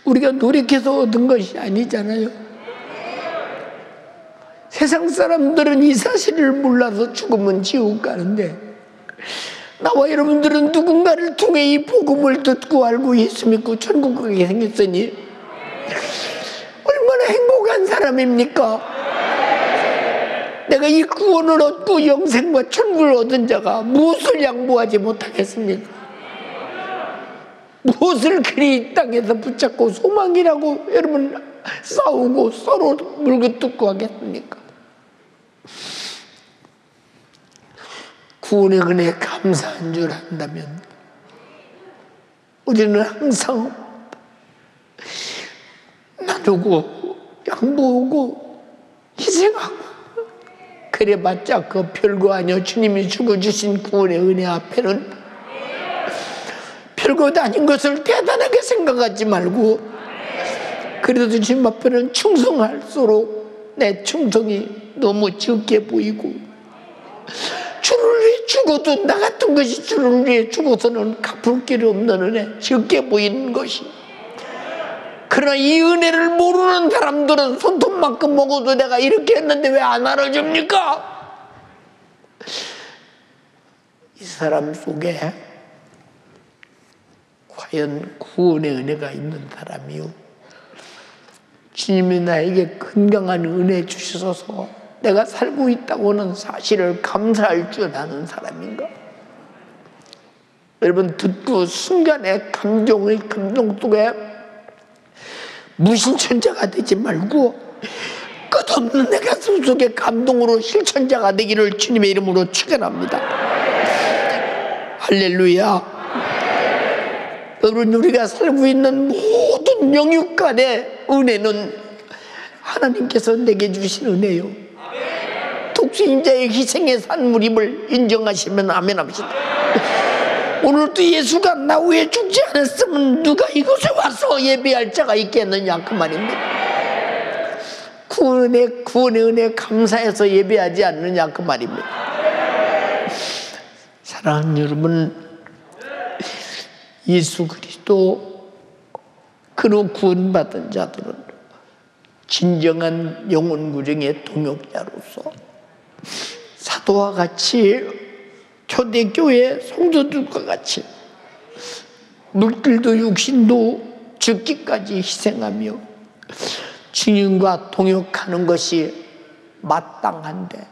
우리가 노력해서 얻은 것이 아니잖아요. 세상 사람들은 이 사실을 몰라서 죽으면 지옥 가는데 나와 여러분들은 누군가를 통해 이 복음을 듣고 알고 예수 믿고 천국 가게 생겼으니 얼마나 행복한 사람입니까? 내가 이 구원을 얻고 영생과 천국을 얻은 자가 무엇을 양보하지 못하겠습니까? 무엇을 그리 이 땅에서 붙잡고 소망이라고 여러분 싸우고 서로 물고 뜯고 하겠습니까? 구원의 은혜에 감사한 줄 안다면 우리는 항상 나누고 양보하고 희생하고 그래봤자 그 별거 아니요. 주님이 주고 주신 구원의 은혜 앞에는 별것도 아닌 것을 대단하게 생각하지 말고 그래도 주님 앞에는 충성할수록 내 충성이 너무 적게 보이고 주를 위해 죽어도 나 같은 것이 주를 위해 죽어서는 갚을 길이 없는 은혜 적게 보이는 것이 그러나 이 은혜를 모르는 사람들은 손톱만큼 먹어도 내가 이렇게 했는데 왜 안 알아줍니까? 이 사람 속에 과연 구원의 은혜가 있는 사람이요 주님이 나에게 건강한 은혜 주셔서 내가 살고 있다고 하는 사실을 감사할 줄 아는 사람인가? 여러분 듣고 순간의 감동 속에 무신천자가 되지 말고 끝없는 내 가슴 속에 감동으로 실천자가 되기를 주님의 이름으로 축원합니다. 할렐루야. 여러분 우리가 살고 있는 모든 영육간의 은혜는 하나님께서 내게 주신 은혜요 독수인자의 희생의 산물임을 인정하시면 아멘 합시다. 오늘도 예수가 나 위에 죽지 않았으면 누가 이곳에 와서 예배할 자가 있겠느냐 그 말입니다. 구원의 은혜 감사해서 예배하지 않느냐 그 말입니다. 사랑하는 여러분 예수 그리스도 그로 구원받은 자들은 진정한 영혼 구정의 동역자로서 사도와 같이 초대교회 성도들과 같이 물질도 육신도 죽기까지 희생하며 주님과 동역하는 것이 마땅한데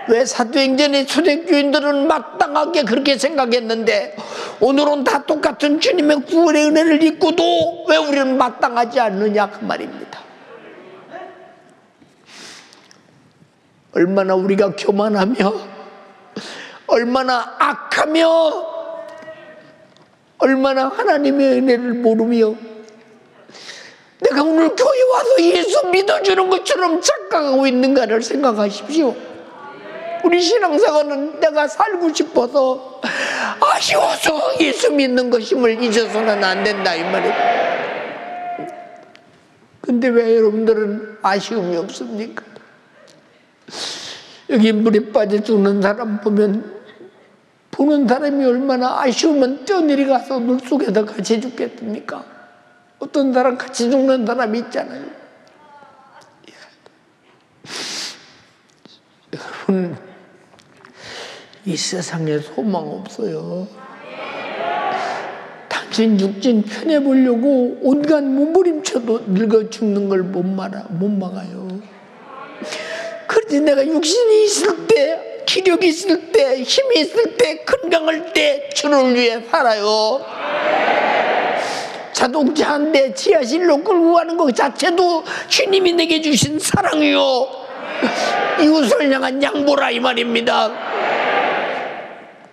왜 사도행전의 초대교인들은 마땅하게 그렇게 생각했는데 오늘은 다 똑같은 주님의 구원의 은혜를 입고도 왜 우리는 마땅하지 않느냐 그 말입니다. 얼마나 우리가 교만하며 얼마나 악하며 얼마나 하나님의 은혜를 모르며 내가 오늘 교회 와서 예수 믿어주는 것처럼 착각하고 있는가를 생각하십시오. 우리 신앙생활은 내가 살고 싶어서 아쉬워서 예수 믿는 것임을 잊어서는 안 된다 이 말이에요. 근데 왜 여러분들은 아쉬움이 없습니까? 여기 물에 빠져 죽는 사람 보면 보는 사람이 얼마나 아쉬우면 뛰어내려가서 물속에서 같이 죽겠습니까? 어떤 사람 같이 죽는 사람이 있잖아요. 여러분 이 세상에 소망 없어요. 당신 육신 편해보려고 온갖 몸부림쳐도 늙어 죽는 걸 못 막아요. 그런데 내가 육신이 있을 때 기력이 있을 때 힘이 있을 때 건강할 때 주를 위해 살아요. 자동차 한 대 지하실로 끌고 가는 것 자체도 주님이 내게 주신 사랑이요 이웃을 향한 양보라 이 말입니다.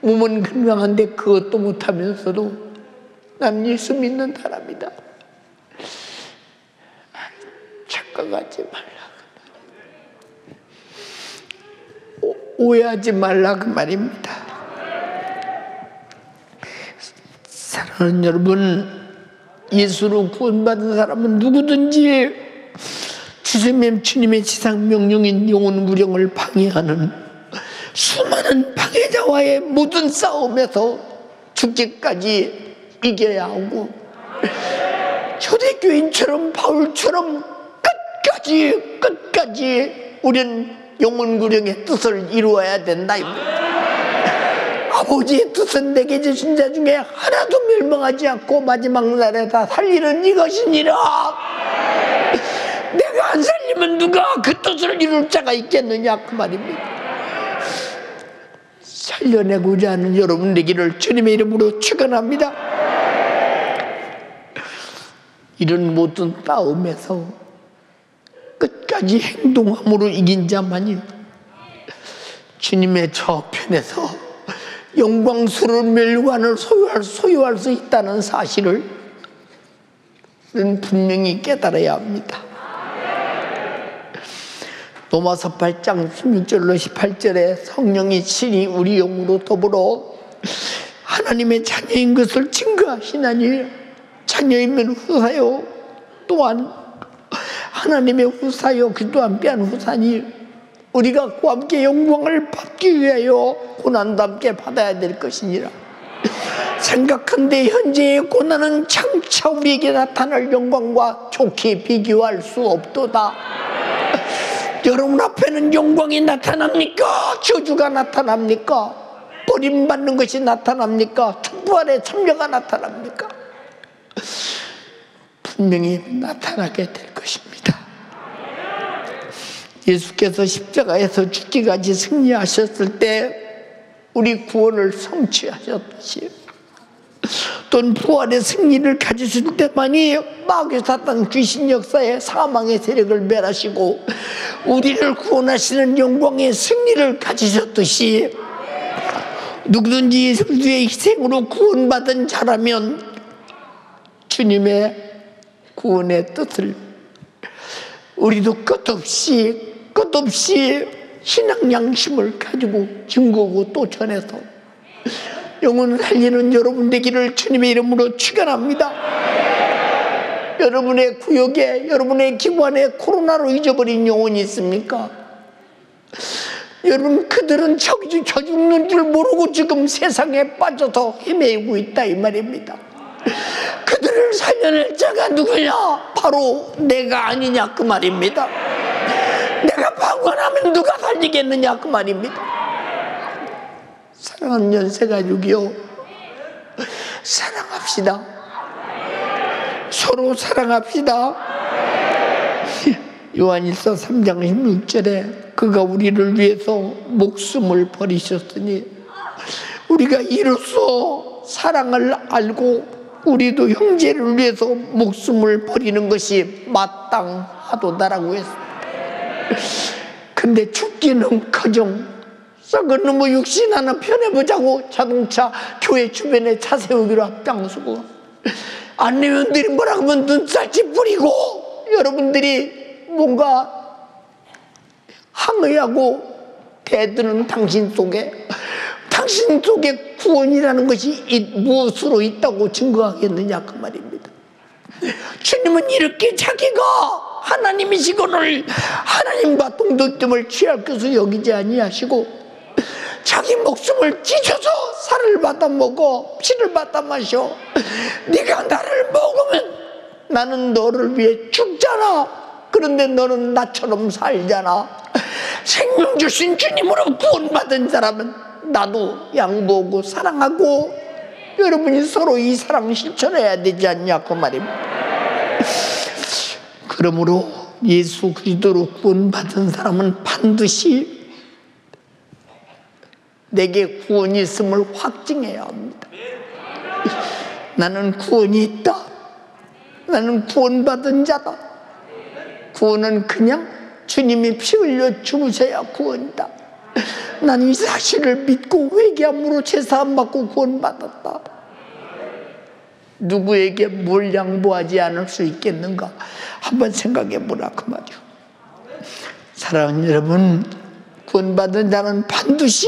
몸은 건강한데 그것도 못하면서도 난 예수 믿는 사람이다. 착각하지 말라 오해하지 말라 그 말입니다. 사랑하는 여러분 예수로 구원받은 사람은 누구든지 주님의 지상 명령인 영혼 구령을 방해하는 수많은 방해자와의 모든 싸움에서 죽기까지 이겨야 하고 초대교인처럼 바울처럼 끝까지 우리는 영혼 구령의 뜻을 이루어야 된다. 아버지의 뜻은 내게 주신 자 중에 하나도 멸망하지 않고 마지막 날에 다 살리는 이것이니라. 내가 안 살리면 누가 그 뜻을 이룰 자가 있겠느냐 그 말입니다. 살려내고자 하는 여러분 되기를 주님의 이름으로 축원합니다. 이런 모든 싸움에서 끝까지 행동함으로 이긴 자만이 주님의 저편에서 영광스러운 멸관을 소유할 수 있다는 사실을 분명히 깨달아야 합니다. 로마서 8장 16절로 18절에 성령이 친히 우리 영으로 더불어 하나님의 자녀인 것을 증거하시나니 자녀이면 후사요 또한 하나님의 후사요 그 또한 빼앗은 후사니 우리가 그와 함께 영광을 받기 위하여 고난도 함께 받아야 될 것이니라. 생각한데 현재의 고난은 장차 우리에게 나타날 영광과 좋게 비교할 수 없도다. 여러분 앞에는 영광이 나타납니까? 저주가 나타납니까? 버림받는 것이 나타납니까? 부활의 참여가 나타납니까? 분명히 나타나게 될 것입니다. 예수께서 십자가에서 죽기까지 승리하셨을 때 우리 구원을 성취하셨듯이 또는 부활의 승리를 가지실 때만이 마귀 사탄 귀신 역사의 사망의 세력을 멸하시고 우리를 구원하시는 영광의 승리를 가지셨듯이 누구든지 예수 그리스도의 희생으로 구원받은 자라면 주님의 구원의 뜻을 우리도 끝없이 신앙 양심을 가지고 증거하고 또 전해서 영혼을 살리는 여러분 되기를 주님의 이름으로 축원합니다. 여러분의 구역에 여러분의 기관에 코로나로 잊어버린 영혼이 있습니까? 여러분 그들은 저 죽는 줄 모르고 지금 세상에 빠져서 헤매고 있다 이 말입니다. 그들을 살려낼 자가 누구냐? 바로 내가 아니냐 그 말입니다. 내가 방관하면 누가 살리겠느냐 그 말입니다. 사랑하는 연세가족이요, 사랑합시다. 서로 사랑합시다. 요한일서 3장 16절에 그가 우리를 위해서 목숨을 버리셨으니 우리가 이로써 사랑을 알고 우리도 형제를 위해서 목숨을 버리는 것이 마땅하도다라고 했습니다. 근데 죽기는커녕 썩은 놈의 육신 하나 편해보자고 자동차 교회 주변에 차 세우기로 앞장서고 안 내면 들이 뭐라 하면 눈살찌 뿌리고 여러분들이 뭔가 항의하고 대드는 당신 속에 구원이라는 것이 무엇으로 있다고 증거하겠느냐 그 말입니다. 주님은 이렇게 자기가 하나님이시거늘 하나님과 동등됨을 취할 것을 여기지 아니하시고 자기 목숨을 찢어서 살을 받아 먹어 피를 받아 마셔. 네가 나를 먹으면 나는 너를 위해 죽잖아. 그런데 너는 나처럼 살잖아. 생명 주신 주님으로 구원받은 사람은 나도 양보하고 사랑하고 여러분이 서로 이 사랑 실천해야 되지 않냐 그 말입니다. 그러므로 예수 그리스도로 구원받은 사람은 반드시 내게 구원이 있음을 확증해야 합니다. 나는 구원이 있다. 나는 구원받은 자다. 구원은 그냥 주님이 피 흘려 죽으셔야 구원이다. 나는 이 사실을 믿고 회개함으로 제사함 받고 구원받았다. 누구에게 뭘 양보하지 않을 수 있겠는가 한번 생각해 보라 그 말이요. 사랑하는 여러분, 구원받은 자는 반드시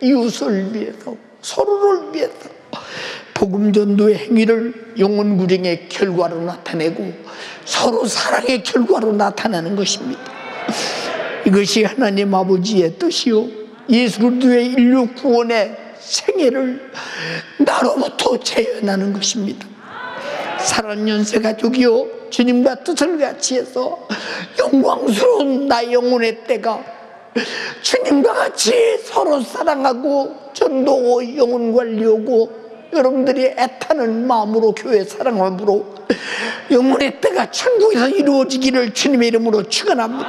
이웃을 위해서 서로를 위해서 복음 전도의 행위를 영혼 구령의 결과로 나타내고 서로 사랑의 결과로 나타내는 것입니다. 이것이 하나님 아버지의 뜻이요 예수 그리스도의 인류 구원의 생애를 나로부터 재현하는 것입니다. 사랑하는 연세가족이요, 주님과 뜻을 같이 해서 영광스러운 나의 영혼의 때가 주님과 같이 서로 사랑하고 전도하고 영혼 관리하고 여러분들이 애타는 마음으로 교회 사랑함으로 영혼의 때가 천국에서 이루어지기를 주님의 이름으로 축원합니다.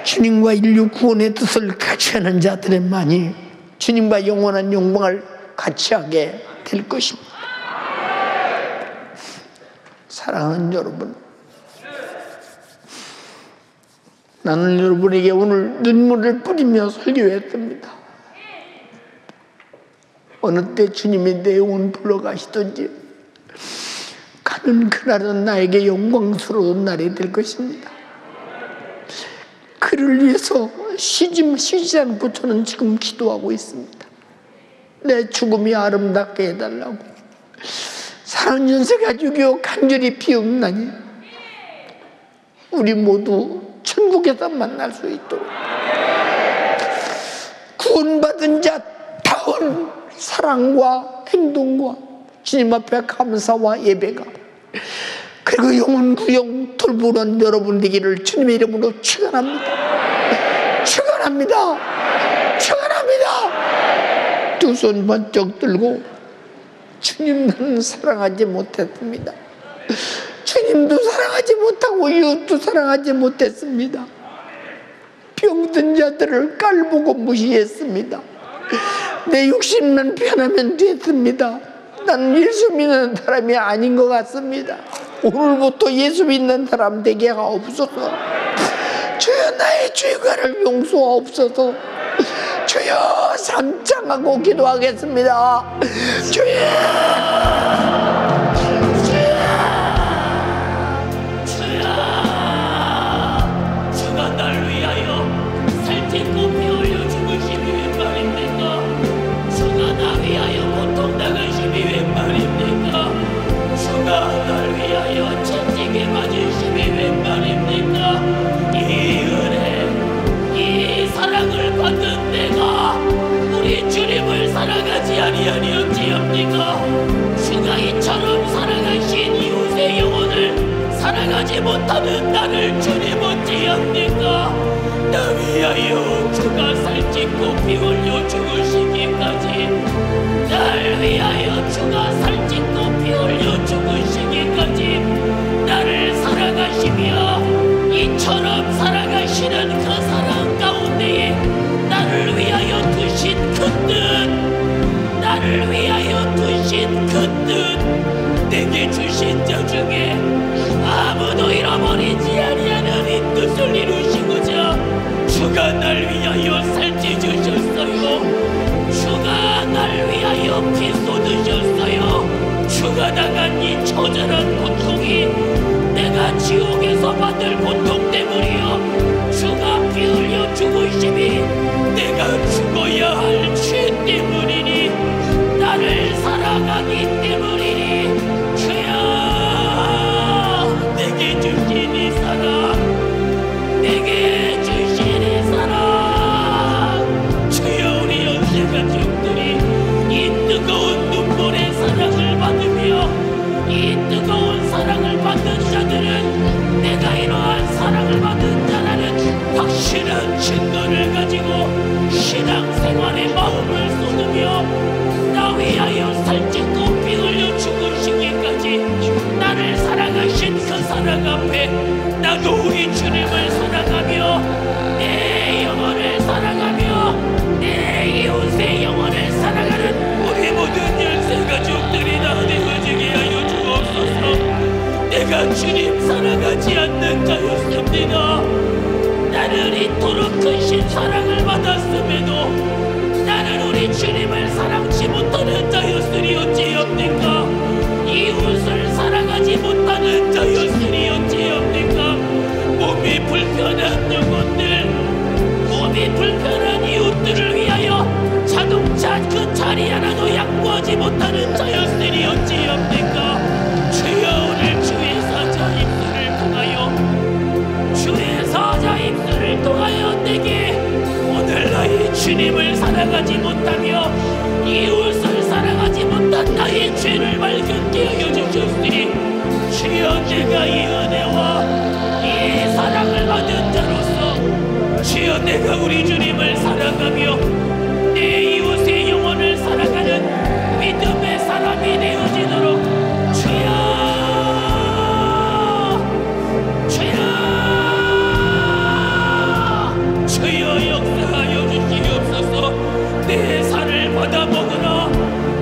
주님과 인류 구원의 뜻을 같이 하는 자들만이 주님과 영원한 영광을 같이 하게 될 것입니다. 사랑하는 여러분, 나는 여러분에게 오늘 눈물을 뿌리며 설교했습니다. 어느 때 주님이 내 영혼 불러가시든지 가는 그날은 나에게 영광스러운 날이 될 것입니다. 그를 위해서 쉬지 않고 저는 지금 기도하고 있습니다. 내 죽음이 아름답게 해달라고. 40년세 가지고 간절히 비옵나니 우리 모두 천국에서 만날 수 있도록 구원받은 자다운 사랑과 행동과 주님 앞에 감사와 예배가 그리고 영혼 구영 돌보는 여러분 되기를 주님의 이름으로 축원합니다. 축원합니다. 축원합니다. 두 손 번쩍 들고 주님, 나는 사랑하지 못했습니다. 주님도 사랑하지 못하고 이웃도 사랑하지 못했습니다. 병든 자들을 깔보고 무시했습니다. 내 욕심만 편하면 됐습니다. 난 예수 믿는 사람이 아닌 것 같습니다. 오늘부터 예수 믿는 사람 되게 하옵소서. 주여, 나의 죄가를 용서하옵소서. 주여, 삼창하고 기도하겠습니다. 주여, 아니었지옵니까? 주가 이처럼 살아가신 이웃의 영혼을 살아가지 못하는 나를 주님 어찌합니까? 나 위하여 주가 살찌고 피 흘려 죽으시기까지, 날 위하여 주가 살찌고 피 흘려 죽으시기까지 나를 사랑하시며 이처럼 살아가시는 그 사랑 가운데에 나를 위하여 두신 그 뜻, 나를 위하여 두신 그 뜻, 내게 주신 자 중에 아무도 잃어버리지 아니하는 이 뜻을 이루시고자 주가 날 위하여 살찌 주셨어요. 주가 날 위하여 피 쏟으셨어요. 주가 당한 이 처절한 고통이 내가 지옥에서 받을 고통 때문이요, 주가 피 흘려 죽으심이 내가 죽어야 할 죄 때문이니, 나를 사랑하기 때문이니, 주여, 내게 주신 이 사랑, 내게 주신 이 사랑, 주여, 우리 연세 가족들이 이 뜨거운 눈물의 사랑을 받으며 이 뜨거운 사랑을 받는 자들은 내가 이러한 사랑을 받은 자라는 확실한 증거를 가지고 신앙생활의 마음을 쏟으며 나 위하여 살찌고 피 흘려 죽으시기까지 나를 사랑하신 그 사랑 앞에 나도 우리 주님을 사랑하며 내 영혼을 사랑하며 내 이웃의 영혼을 사랑하는 우리 모든 열세 가족들이 다 되어지게 하여 주옵소서. 내가 주님 사랑하지 않는 자였습니다. 나는 이토록 크신 사랑을 받았음에도 나는 우리 주님을 사랑치 못하는 자였으니 어찌합니까? 이웃을 사랑하지 못하는 자였으니 어찌합니까? 몸이 불편한 영혼들, 몸이 불편한 이웃들을 위하여 자동차 그 자리 하나도 양보하지 못하는 자였으니 어찌합니까? 주여, 오늘 주의 사자 입술을 통하여, 주의 사자 입술을 통하여 내게 오늘 나의 주님을 사랑하지 못하며 이웃을 사랑하지 못한 나의 죄를 발견케 하여 주셨으니, 주여, 내가 이 은혜와 이 사랑을 받은 자로서 주여 주여, 내가 우리 주님을 사랑하며 내 이웃의 영혼을 사랑하는 믿음의 사람이 되어지도록 주여, 주여, 주여 역사하여 주시옵소서. 내 살을 받아 먹으라,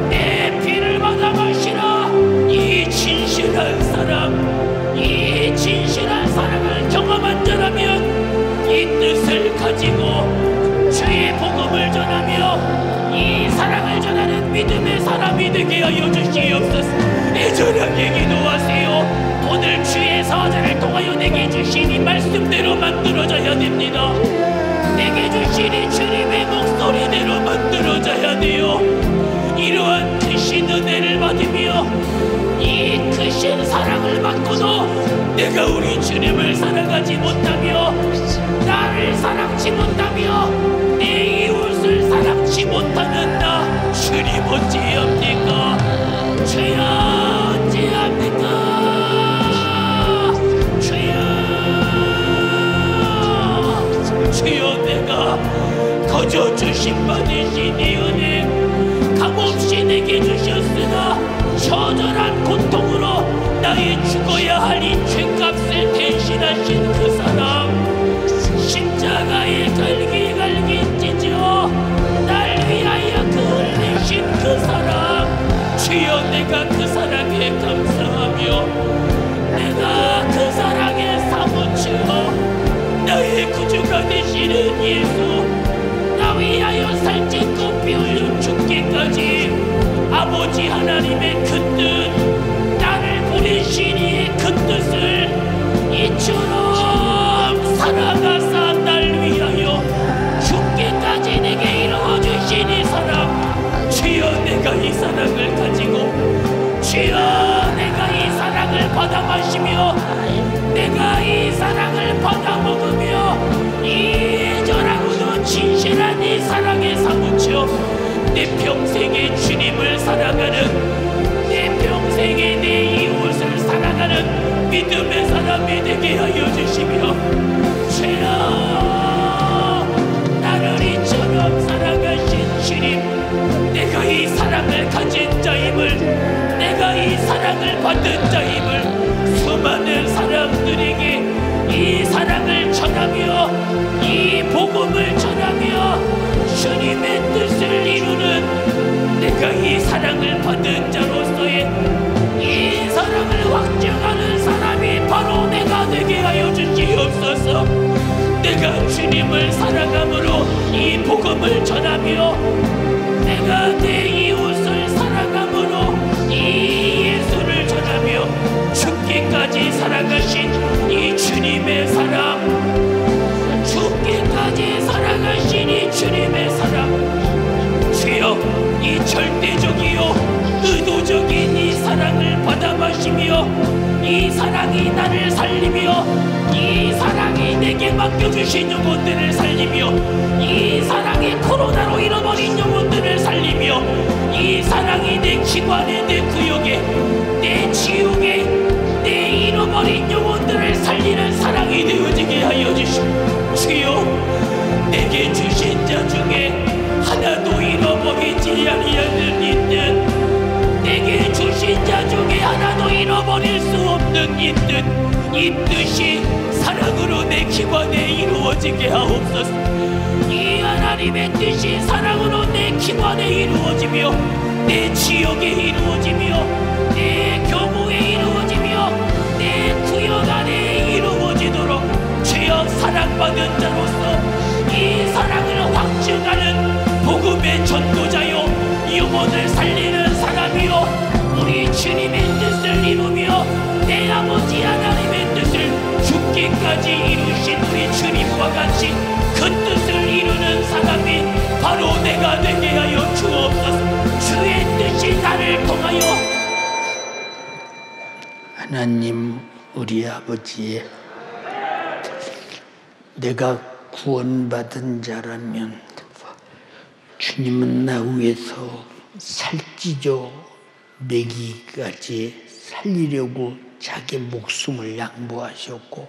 내 피를 받아 마시라. 이 진실한 사랑, 이 진실한 사랑을 경험한 자라면 이 뜻을 가지고 주의 복음을 전하며 이 사랑을 전하는 믿음의 사람이 되게 하여 주시옵소서. 애절하게 기도하세요. 오늘 주의 사자를 통하여 내게 주신 이 말씀대로 만들어져야 됩니다. 내게 주신 이 주님의 목소리대로 만들어져야 돼요. 이러한 크신 은혜를 받으며 이 크신 사랑을 받고도 내가 우리 주님을 사랑하지 못하며 나를 사랑치 못하며 내 이웃을 사랑치 못하는 나 주님 어찌합니까? 주여 어찌합니까? 주여, 주여, 내가 거저 주신 받으신 이 은혜 값없이 내게 주셨으나 처절한 고통으로 나의 죽어야 할 이 죄값을 대신하신 그 사람, 십자가에 갈기 찢어 날 위하여 그 흘리신 그 사람, 주여, 내가 그 사랑에 감사하며 내가 그 사랑에 사무쳐 나의 구주가 되시는 예수, 나 위하여 살찐고 피 흘려 죽기까지 아버지 하나님의 그 뜻, 나를 보내신 이의 그 뜻을 이처럼 살아가사 날 위하여 죽기까지 내게 이루어주신 이 사랑, 주여, 내가 이 사랑을 가지고 주여, 내가 이 사랑을 받아 마시며 내가 이 사랑을 받아 먹으며 이 애절하고도 진실한 이 사랑에 사무쳐 내 평생에 주님을 사랑하는, 내 평생에 내 이웃을 사랑하는 믿음의 사람이 되게 하여 주시며 주여, 나를 이처럼 사랑하신 주님, 내가 이 사랑을 가진 자임을, 내가 이 사랑을 받은 자임을 수많은 사람들에게 이 사랑을 전하며 이 복음을 전하며 주님의 뜻을 이루는, 내가 이 사랑을 받은 자로서의 이 사랑을 확증하는 사람이 바로 내가 되게 하여 주시옵소서. 내가 주님을 사랑함으로 이 복음을 전하며 내가 내 이웃을 사랑함으로 이 예수를 전하며 죽기까지 사랑하신 이 주님의 사랑, 죽기까지 사랑하신 이 주님의 사랑, 주여, 이 절대적이요 의도적인 이 사랑을 받아 마시며 이 사랑이 나를 살리며 이 사랑이 내게 맡겨주신 영혼들을 살리며 이 사랑이 코로나로 잃어버린 영혼들을 살리며 이 사랑이 내 기관에, 내 구역에, 내 지옥에 내 잃어버린 영혼들을 살리는 사랑이 되어지게 하여 주시오. 주여, 내게 주신 자 중에 하나도 잃어버리지 아니하는 이 뜻, 내게 주신 자 중에 하나도 잃어버릴 수 없는 이 뜻, 이 뜻이 사랑으로 내 기관에 이루어지게 하옵소서. 이 하나님의 뜻이 사랑으로 내 기관에 이루어지며 내 지역에 이루어지며 내 교구에 이루어지며 내 구역 안에 이루어지도록 주여, 사랑받은 자로서 이 사랑을 확증하는 복음의 전도자요 영혼을 살리는 사람이요 우리 주님의 뜻을 이루며 내 아버지 하나님의 뜻을 죽기까지 이루신 우리 주님과 같이 그 뜻을 이루는 사람이 바로 내가 되게 하여 주옵소서. 주의 뜻이 나를 통하여. 하나님 우리 아버지, 내가 구원받은 자라면 주님은 나 위해서 살찌져 내기까지 살리려고 자기 목숨을 양보하셨고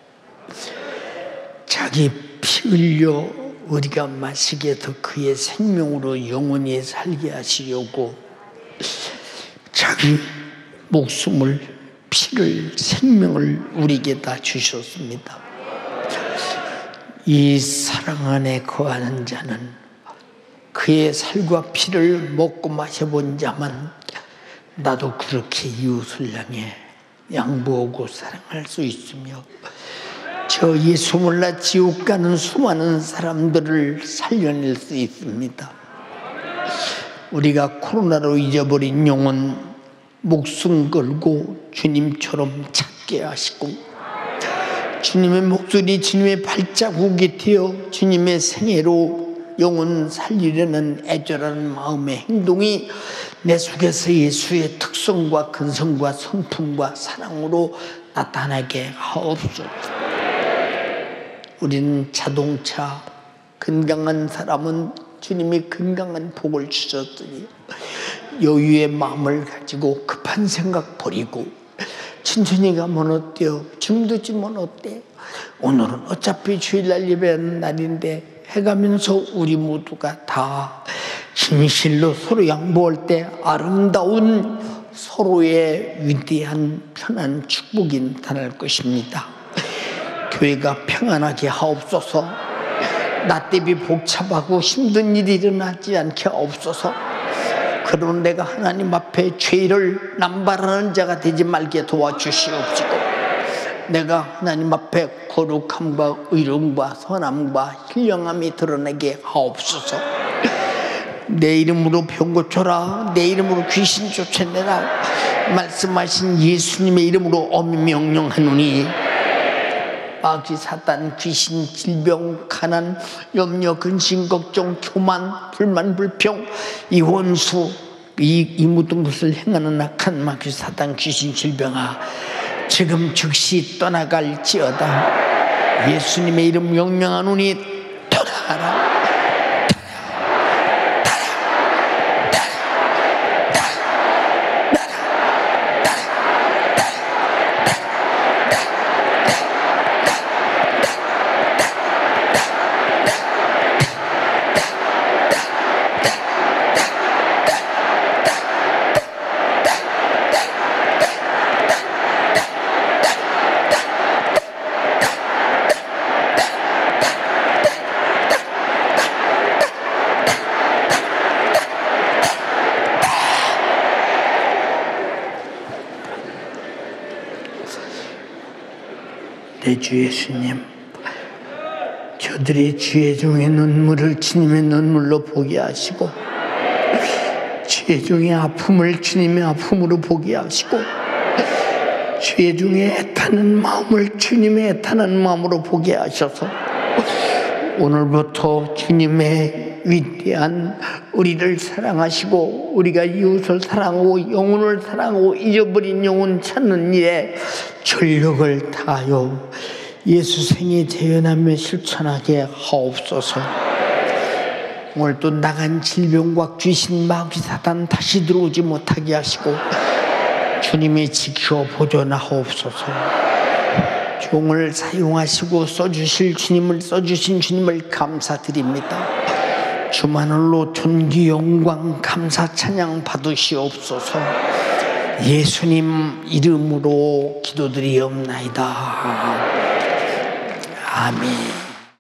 자기 피 흘려 우리가 마시게 해서 그의 생명으로 영원히 살게 하시려고 자기 목숨을, 피를, 생명을 우리에게 다 주셨습니다. 이 사랑 안에 거하는 자는 그의 살과 피를 먹고 마셔본 자만 나도 그렇게 이웃을 향해 양보하고 사랑할 수 있으며 저 예수 몰라 지옥 가는 수많은 사람들을 살려낼 수 있습니다. 우리가 코로나로 잊어버린 영혼 목숨 걸고 주님처럼 찾게 하시고 주님의 목소리, 주님의 발자국이 되어 주님의 생애로 영혼 살리려는 애절한 마음의 행동이 내 속에서 예수의 특성과 근성과 성품과 사랑으로 나타나게 하옵소서. 우리는 자동차 건강한 사람은 주님이 건강한 복을 주셨으니 여유의 마음을 가지고 급한 생각 버리고 천천히 가면 어때요? 줌두지면 어때? 오늘은 어차피 주일날 예배하는 날인데 해가면서 우리 모두가 다 진실로 서로 양보할 때 아름다운 서로의 위대한 편한 축복이 나타날 것입니다. 교회가 평안하게 하옵소서. 나 때문에 복잡하고 힘든 일이 일어나지 않게 하옵소서. 그러나 내가 하나님 앞에 죄를 남발하는 자가 되지 말게 도와주시옵시고 내가 하나님 앞에 거룩함과 의로움과 선함과 신령함이 드러나게 하옵소서. 내 이름으로 병 고쳐라, 내 이름으로 귀신 쫓아내라 말씀하신 예수님의 이름으로 엄히 명령하노니 마귀, 사단, 귀신, 질병, 가난, 염려, 근심, 걱정, 교만, 불만, 불평, 이 원수, 이 모든 것을 행하는 악한 마귀, 사단, 귀신, 질병아 지금 즉시 떠나갈지어다. 예수님의 이름 명령하노니 떠나가라. 내 주 예수님, 저들이 주의 종의 눈물을 주님의 눈물로 보게 하시고 주의 종의 아픔을 주님의 아픔으로 보게 하시고 주의 종의 애타는 마음을 주님의 애타는 마음으로 보게 하셔서 오늘부터 주님의 위대한 우리를 사랑하시고 우리가 이웃을 사랑하고 영혼을 사랑하고 잊어버린 영혼 찾는 일에 전력을 다하여 예수 생애 재현하며 실천하게 하옵소서. 오늘도 나간 질병과 귀신, 마귀, 사단 다시 들어오지 못하게 하시고 주님이 지켜 보존하옵소서. 종을 사용하시고 써주신 주님을 감사드립니다. 주만으로 존귀, 영광, 감사, 찬양 받으시옵소서. 예수님 이름으로 기도드리옵나이다. 아멘.